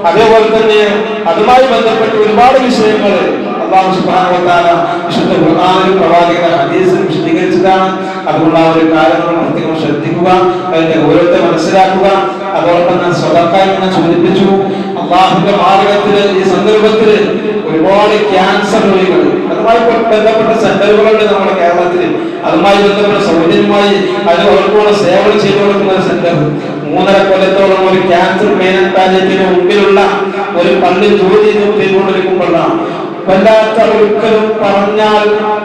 അതേപോലെ തന്നെ അതുമായി ബന്ധപ്പെട്ട് ഒരുപാട് വിഷയങ്ങൾ അല്ലാഹു സുബ്ഹാനഹു വ തആല വിശുദ്ധ ഖുർആനിലും പ്രവാചകന്റെ ഹദീസിലും വിശദീകരിച്ചതാണ്. അതുകൊണ്ട് ആ ഒരു കാര്യങ്ങൾ പ്രത്യേകം ശ്രദ്ധിക്കുക, അതിന്റെ ഗൗരവത്തെ മനസ്സിലാക്കുക. അതോടൊപ്പം ഞാൻ സ്വതക്കായി ഞാൻ സൂചിപ്പിച്ചു, അള്ളാഹുവിന്റെ മാർഗത്തിൽ ഈ സന്ദർഭത്തിൽ ഒരുപാട് ക്യാൻസർ രോഗികൾ അതുമായി ബന്ധപ്പെട്ട സെന്ററുകളുണ്ട് നമ്മുടെ കേരളത്തിൽ. അതുമായി ബന്ധപ്പെട്ട സൗജന്യമായി അത് അവർക്കുള്ള സേവനം ചെയ്തു കൊടുക്കുന്ന ഒരു സെന്റർ 3.5 കൊല്ലത്തോളം ഒരു ക്യാൻസർ മെയിൻ പാലിയത്തിന് മുമ്പിലുള്ള ഒരു പള്ളി ജോലി ചെയ്തുകൊണ്ടിരിക്കുമ്പോഴാണ് വല്ലാത്ത ഒരിക്കലും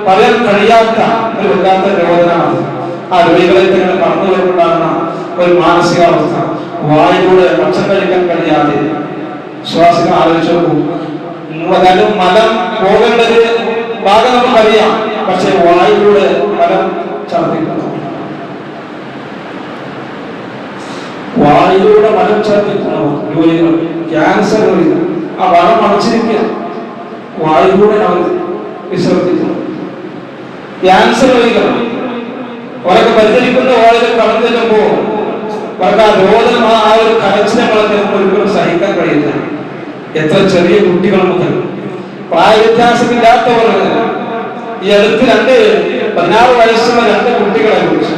പറയാൻ കഴിയാത്ത ഒരു വല്ലാത്ത രോഗമാണ്. ആ രോഗികളെ തന്നെ കടന്നു വരുമ്പോഴാണ് ഒരു മാനസികാവസ്ഥ. വായുവിടെ ഭക്ഷണം കഴിക്കാൻ കഴിയാതെ ശ്വാസം ആലോചിച്ചു പോകും. അതായത് മലം പോകേണ്ടത് ഭാഗം നമുക്കറിയാം, പക്ഷെ വായുവിടെ മലം ഛർദ്ദിക്കുന്നു. വായുവിടെ മലം ഛർദ്ദിക്കുന്നു രോഗികൾ, ക്യാൻസർ രോഗികൾ. ആ വളം അടച്ചിരിക്കുക, വായുവിടെ അവർ വിസർജിക്കുന്നു. ക്യാൻസർ രോഗികൾ അവരൊക്കെ പരിചരിക്കുന്ന വായുകൾ കടന്നു ചെല്ലുമ്പോ അവർക്ക് ആ രോദനം ആ ഒരു കരച്ചിനെ വളർത്തി ഒരിക്കലും സഹിക്കാൻ കഴിയില്ല. എത്ര ചെറിയ കുട്ടികൾ മുതൽ പ്രായവ്യത്യാസമില്ലാത്തവർ. ഈ അടുത്ത് 16 വയസ്സുള്ള 2 കുട്ടികളെ കുറിച്ച്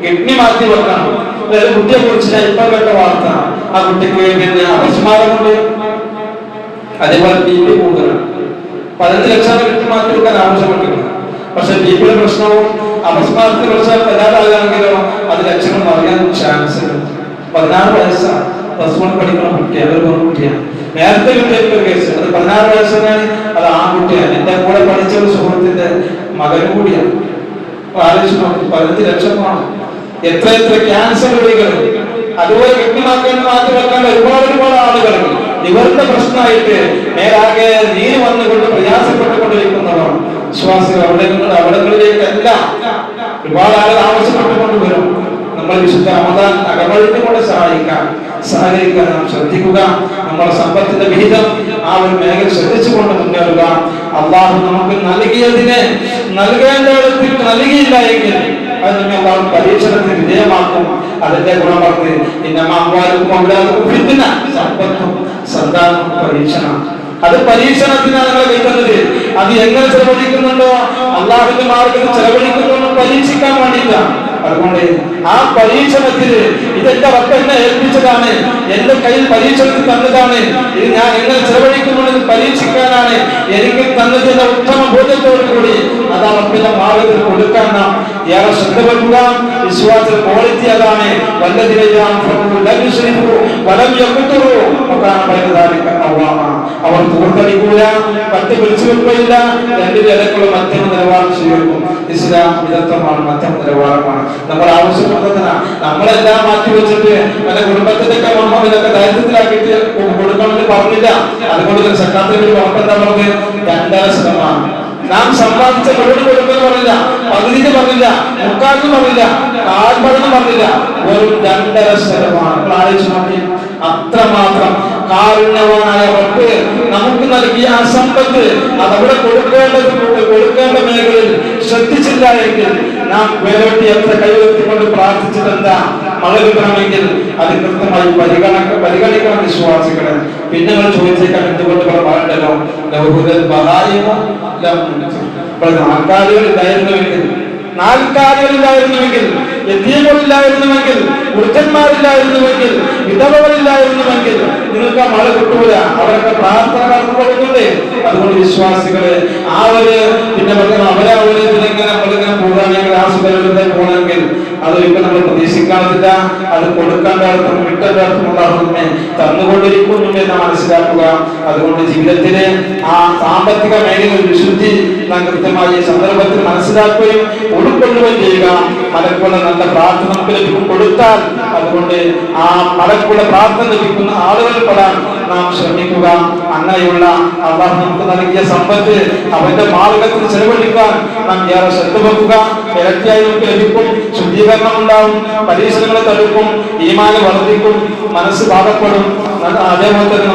കിഡ്നി മാറ്റി വെക്കണം ഒരു കുട്ടിയെ കുറിച്ച് ഞാൻ ഇപ്പൊ കേട്ട വാർത്ത. ആ കുട്ടിക്ക് പിന്നെ അപസ്മാരമുണ്ട്, അതേപോലെ BP കൂടുതലാണ്. 15 ലക്ഷം കിഡ്നി മാറ്റി വെക്കാൻ ആവശ്യപ്പെട്ടിട്ടുണ്ട്. പക്ഷെ BPയുടെ പ്രശ്നവും അപസ്മാരത്തിന്റെ പ്രശ്നം വരാതാകാണെങ്കിലോ അത് ലക്ഷണം അറിയാൻ ചാൻസ് ഉണ്ട്. 16 വയസ്സാണ്, +1 പഠിക്കുന്ന കുട്ടിയാണ്, ഒരു പെൺകുട്ടിയാണ്. നേരത്തെ കിട്ടിയ കേസ് അത് 16 വയസ്സാണ്, അത് ആൺകുട്ടിയാണ്. എന്റെ കൂടെ പഠിച്ച ഒരു സുഹൃത്തിന്റെ മകനും കൂടിയാണ്. ആലോചിച്ച് നോക്കി, 15 ലക്ഷമാണ്. എത്ര ക്യാൻസർ രോഗികൾ, അതുപോലെ കിഡ്നി മാറ്റി വെക്കേണ്ട ഒരുപാട് ആളുകൾ ഇവരുടെ പ്രശ്നമായിട്ട് നേരാകെ നീര് വന്നുകൊണ്ട് പ്രയാസപ്പെട്ടുകൊണ്ടിരിക്കുന്നവർ വിശ്വാസികൾ അവിടങ്ങളിലേക്കെല്ലാം ഒരുപാട് ആളുകൾ ആവശ്യപ്പെട്ടുകൊണ്ട് വരും. നമ്മൾ വിശുദ്ധ റമദാൻ അകമഴിഞ്ഞുകൊണ്ട് സഹകരിക്കാൻ നാം ശ്രദ്ധിക്കുക. നമ്മുടെ സമ്പത്തിന്റെ വിഹിതം ആ ഒരു മേഖല ശ്രദ്ധിച്ചുകൊണ്ട് മുന്നേറുക. അള്ളാഹു നമുക്ക് നൽകിയതിനെ നൽകേണ്ടതിടത്തിൽ നൽകിയില്ല എങ്കിൽ അത് നമ്മെ അള്ളാഹു പരീക്ഷണത്തിന് വിധേയമാക്കും. അതിന്റെ ഗുണം പറഞ്ഞ് സമ്പത്തും സന്താനവും പരീക്ഷണം. അത് പരീക്ഷണത്തിനാണ് നമ്മൾ കേൾക്കുന്നത്. അത് എങ്ങനെ ചെലവഴിക്കുന്നുണ്ടോ, അള്ളാഹുവിന്റെ മാർഗത്തിൽ ചെലവഴിക്കുന്നുണ്ടോ പരീക്ഷിക്കാൻ വേണ്ടിയിട്ടാണ്. അതുകൊണ്ട് ആ പരീക്ഷണത്തിന് ഇതെന്റെ റബ്ബ് എന്നെ ഏൽപ്പിച്ചതാണ്, എന്റെ കയ്യിൽ പരീക്ഷണത്തിൽ തന്നതാണ്, ഇത് ഞാൻ എങ്ങനെ ചെലവഴിക്കുന്നുണ്ടെന്ന് പരീക്ഷിക്കാനാണ് എനിക്ക് തന്നതിന്റെ ഉത്തമ ബോധ്യത്തോടു കൂടി അത് ആ റബ്ബിന്റെ മാർഗത്തിൽ കൊടുക്കാൻ നാം ഏറെ ശ്രദ്ധ വെക്കുക. വിശ്വാസ ക്വാളിറ്റി അതാണ്. അവർ പൂർത്തടിക്കൂല, പത്ത് പിടിച്ചു വെക്കുകയില്ല, 2 നിലക്കുള്ള മധ്യമ നിലവാരം സ്വീകരിക്കും. ഇസ്ലാം വിദഗ്ധമാണ്, മധ്യമ നിലവാരമാണ്. നമ്മൾ ആവശ്യപ്പെടുന്നതിനാ നമ്മളെല്ലാം മാറ്റി വെച്ചിട്ട് എന്റെ കുടുംബത്തിന്റെ ഇതൊക്കെ ദാരിദ്ര്യത്തിലാക്കിയിട്ട് കൊടുക്കണമെന്ന് പറഞ്ഞില്ല. അതുകൊണ്ട് സക്കാത്തിന്റെ ഒരു ഉറപ്പെന്താ പറഞ്ഞത് 2.5%. നാം സമ്പാദിച്ച മുഴുവൻ കൊടുക്കുന്നു പറഞ്ഞില്ല, പകുതിന് പറഞ്ഞില്ല, മുക്കാലിന് പറഞ്ഞില്ല, കാൽപതെന്ന് പറഞ്ഞില്ല, വെറും 2.5%. ആലോചിച്ച് നോക്കി. അത്രമാത്രം കാരുണ്യവാനായ റബ്ബ് നമുക്ക് നൽകിയ ആ സമ്പത്ത് അതവിടെ കൊടുക്കേണ്ട മേഖലയിൽ ശ്രദ്ധിച്ചില്ല എങ്കിൽ നാം വേറൊട്ടി എത്ര കൈവെത്തിക്കൊണ്ട് പ്രാർത്ഥിച്ചിട്ടെന്താ? മഴ കിട്ടണമെങ്കിൽ അത് കൃത്യമായി പരിഗണിക്കണം വിശ്വാസികളെ. പിന്നെ നിങ്ങൾ ചോദിച്ചേക്കാൻ എന്തുകൊണ്ട് പറയണ്ടല്ലോ, നാൽക്കാലികളില്ലായിരുന്നുവെങ്കിൽ, യതീമുകളില്ലായിരുന്നുവെങ്കിൽ, വൃദ്ധന്മാരില്ലായിരുന്നുവെങ്കിൽ, വിധവകളില്ലായിരുന്നുവെങ്കിൽ നിങ്ങൾക്ക് ആ മഴ കിട്ടൂല. അവരൊക്കെ പ്രാർത്ഥന നടത്തുന്നുണ്ട്. അതുകൊണ്ട് വിശ്വാസികളെ പിന്നെ അവരെ നമ്മളിങ്ങനെ കൂടാനെങ്കിൽ ആസുഖരുടെ പോകണമെങ്കിൽ അതൊരിക്കലും നമ്മൾ പ്രതീക്ഷിക്കാറില്ല. അത് കൊടുക്കേണ്ട അർത്ഥം വിട്ടേണ്ട അർത്ഥമുള്ളതിനെ തന്നുകൊണ്ടിരിക്കുന്നു എന്ന് മനസ്സിലാക്കുക. അതുകൊണ്ട് ജീവിതത്തിലെ ആ സാമ്പത്തിക മേഖലയിൽ വിശുദ്ധി നാം കൃത്യമായി ഈ സന്ദർഭത്തിൽ മനസ്സിലാക്കുകയും ഉൾക്കൊള്ളുകയും ചെയ്യുക. മലക്കുള്ള നല്ല പ്രാർത്ഥന നമുക്ക് ലഭിക്കും കൊടുത്താൽ. അതുകൊണ്ട് ആ മലക്കുള്ള പ്രാർത്ഥന ലഭിക്കുന്ന ആളുകൾ പെടാൻ നാം ശ്രമിക്കുക. അങ്ങനെയുള്ള അള്ളാഹു നമുക്ക് നൽകിയ സമ്പത്ത് അവന്റെ മാർഗത്തിൽ ചെലവഴിക്കാൻ നാം ഏറെ ശ്രദ്ധ വെക്കുക. ഇരട്ടിയായി നമുക്ക് ലഭിക്കും. ശുദ്ധീകരണം ഉണ്ടാവും, പരീക്ഷണങ്ങളെ തടുക്കും, ഈമാന് വർദ്ധിക്കും, മനസ്സ് ബാധപ്പെടും. അതേപോലെ തന്നെ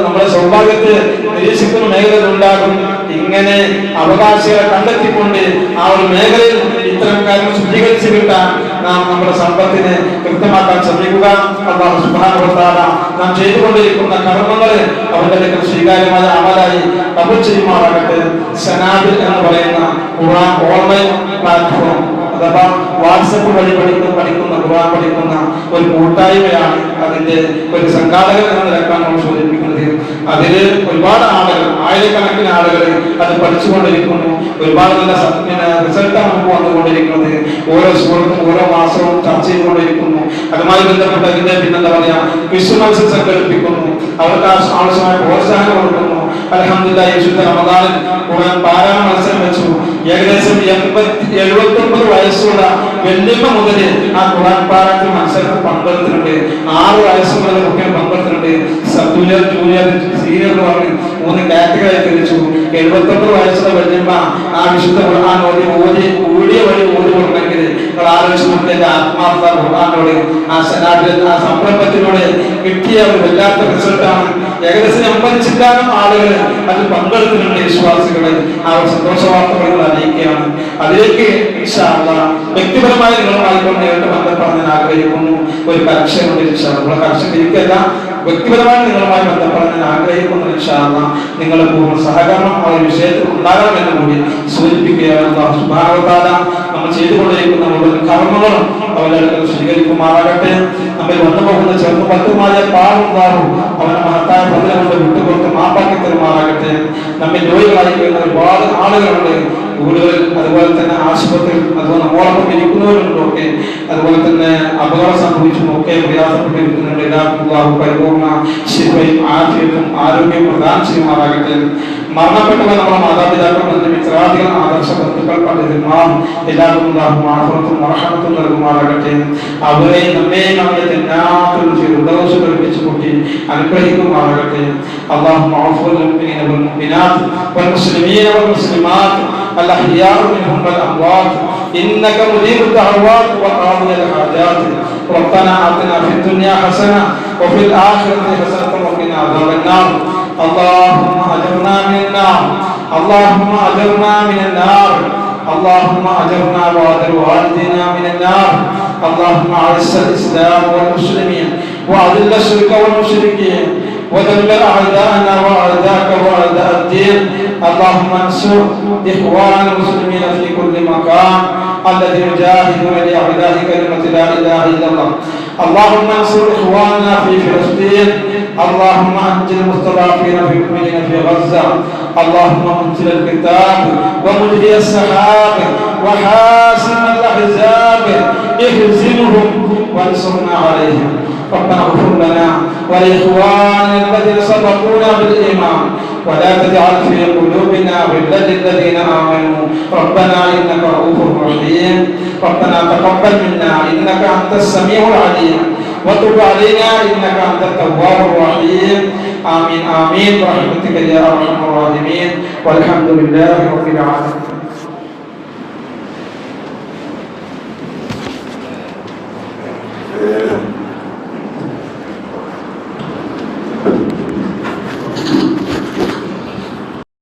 നമ്മുടെ സൗഭാഗ്യത്തെ നിരീക്ഷിക്കുന്ന മേഖലകൾ ഉണ്ടാകും. ഇങ്ങനെ അവകാശികളെ കണ്ടെത്തിക്കൊണ്ട് ആ ഒരു മേഖലയിൽ ഇത്തരം കാര്യങ്ങൾ ശുദ്ധീകരിച്ച് കിട്ടാൻ നാം നമ്മുടെ സമ്പത്തിനെ കൃത്യമാക്കാൻ ശ്രമിക്കുക. അല്ലാഹു സുബ്ഹാനഹു വ തആല നാം ചെയ്തുകൊണ്ടിരിക്കുന്ന കർമ്മങ്ങളെ അവന്റെ അടുക്കൽ സ്വീകാര്യമായ അമലായി കബൂൽ ചെയ്യുമാറാകട്ടെ. സനാബിൽ എന്ന് പറയുന്ന ഖുർആൻ ഓൺലൈൻ പ്ലാറ്റ്ഫോം അഥവാ വാട്സപ്പ് വഴി പഠിക്കുന്ന ഖുർആൻ പഠിക്കുന്ന ഒരു കൂട്ടായ്മയാണ്. അതിന്റെ ഒരു സംഘാടകൻ എന്ന നിലക്കാണ് നമ്മൾ സൂചിപ്പിക്കുന്നത്. അതിൽ ഒരുപാട് ആളുകൾ, ആയിരക്കണക്കിന് ആളുകൾ അത് പഠിച്ചുകൊണ്ടിരിക്കുന്നു. ഒരുപാട് നല്ല റിസൾട്ടാണ് നമുക്ക് വന്നുകൊണ്ടിരിക്കുന്നത്. ഓരോ സുഹൃത്തും ഓരോ മാസവും ചർച്ച ചെയ്തുകൊണ്ടിരിക്കുന്നു. അതുമായി ബന്ധപ്പെട്ട് അതിന്റെ പിന്നെന്താ പറയാ ക്വിസ് മത്സരം സംഘടിപ്പിക്കുന്നു. അവർക്ക് ആവശ്യമായ പ്രോത്സാഹനം കൊടുക്കുന്നു. അൽഹംദുലില്ലാഹ് വിശുദ്ധ റമദാനിൽ ഖുർആൻ പാരായണ മത്സരം വെച്ചു. ഏകദേശം 79 വയസ്സുള്ള വെല്ലുമ്മ മുതൽ ആ ഖുർആൻ പാരായണ മത്സരത്തിൽ പങ്കെടുത്തിട്ടുണ്ട്. 6 വയസ്സ് മുതൽ കുട്ടികൾ പങ്കെടുത്തിട്ടുണ്ട്. സബ് ജൂനിയർ, ജൂനിയർ, സീനിയർ എന്ന് പറഞ്ഞ് 3 കാറ്റഗറി തിരിച്ചു. 79 വയസ്സുള്ള വെല്ലുമ്മ ആ വിശുദ്ധ ഖുർആൻ കൂടിയ വഴി ഓടിക്കൊണ്ടെങ്കിൽ നിങ്ങൾ ആലോചിച്ച് നോക്കിയ ആത്മാർത്ഥ ഖുർആനോട് ആ സംരംഭത്തിലൂടെ കിട്ടിയ ഒരു വല്ലാത്ത റിസൾട്ടാണ്. ഏകദേശം 80 ചില്ലാനം ആളുകൾ അതിൽ പങ്കെടുത്തിട്ടുണ്ട്. വിശ്വാസികളെ ആ ഒരു സന്തോഷ വാർത്തകൾ അറിയിക്കുകയാണ്. അതിലേക്ക് ഇൻഷാ അല്ലാഹ് വ്യക്തിപരമായി നിങ്ങളുമായി നേരിട്ട് ബന്ധപ്പെടാൻ ഞാൻ ആഗ്രഹിക്കുന്നു. ഒരു കലക്ഷനുണ്ട് ഇൻഷാ അല്ലാഹ്. നമ്മളെ കലക്ഷൻ ഇരിക്കല്ല, വ്യക്തിപരമായി നിങ്ങളുമായി ബന്ധപ്പെടാൻ ഞാൻ ആഗ്രഹിക്കുന്നു. ഇൻഷാ അല്ലാഹ് നിങ്ങളുടെ പൂർണ്ണ സഹകരണം ആ ഒരു വിഷയത്തിൽ ഉണ്ടാകണമെന്ന് കൂടി സൂചിപ്പിക്കുകയാണ്. അല്ലാഹു സുബ്ഹാനഹു വ തആല നമ്മൾ ചെയ്തുകൊണ്ടിരിക്കുന്ന മുഴുവൻ കർമ്മങ്ങളും അവരുടെ അടുക്കൽ സ്വീകരിക്കുമാറാകട്ടെ. നമ്മിൽ വന്നു പോകുന്ന ചെറുപ്പം പത്തുമായ പാടുണ്ടാകും അവന്റെ മഹത്തായ പതിനെ കൊണ്ട് വിട്ടുകൊടുത്ത് മാപ്പാക്കി തരുമാറാകട്ടെ. നമ്മിൽ രോഗികളായിരിക്കുന്ന ഒരുപാട് ആളുകളുണ്ട് വീടുകളിൽ, അതുപോലെ തന്നെ ആശുപത്രിയിൽ, അതുപോലെ നമ്മോടൊപ്പം ഇരിക്കുന്നവരുണ്ടോ ഒക്കെ, അതുപോലെ തന്നെ അപകടം സംഭവിച്ചും ഒക്കെ പ്രയാസപ്പെട്ടിരിക്കുന്നുണ്ട്. എല്ലാവർക്കും പരിപൂർണ്ണ ശിവയും ആഫിയത്തും ആരോഗ്യം പ്രദാനം ചെയ്യുമാറാകട്ടെ. മരണപ്പെട്ടവർ നമ്മുടെ മാതാപിതാക്കൾ, മിത്രാദികൾ, ആദർശ ബന്ധുക്കൾ, പണ്ഡിതന്മാർ എല്ലാവർക്കും മാഫറത്തും മർഹമത്തും നൽകുമാറാകട്ടെ. അവരെയും നമ്മെയും അവരുടെ തെന്നാത്തും ചെയ്ത് പഠിപ്പിച്ചു കൂട്ടി അനുഗ്രഹിക്കുമാറാകട്ടെ. اللهم اغفر للمؤمنين والمؤمنات والمسلمين والمسلمات الأحياء منهم والأموات إنك مجيب الدعوات وقاضي الحاجات. ربنا آتنا في الدنيا حسنة وفي الآخرة حسنة وقنا عذاب النار. اللهم أجرنا من النار، اللهم أجرنا من النار، اللهم أجرنا وأجر والدينا من النار. اللهم أعز الإسلام والمسلمين وأذل الشرك والمشركين ودمر أعداءنا وأعداءك وأعداء الدين. اللهم انصر إخوان المسلمين في كل مكان الذين يجاهدون لإعلاء كلمة لا إله إلا الله. اللهم انصر إخواننا في فلسطين. اللهم أنجل المستضعفين في المؤمنين في غزة. اللهم منزل الكتاب ومجري السحاب وحاسم الأحزاب اهزمهم وانصرنا عليهم. ربنا اغفر لنا ولإخواننا الذين سبقونا بالإيمان ولا تجعل في قلوبنا غلا للذين آمنوا ربنا إنك رؤوف رحيم. ربنا تقبل منا إنك أنت السميع العليم وتب علينا إنك أنت التواب الرحيم آمين آمين برحمتك يا أرحم الراحمين والحمد لله رب العالمين.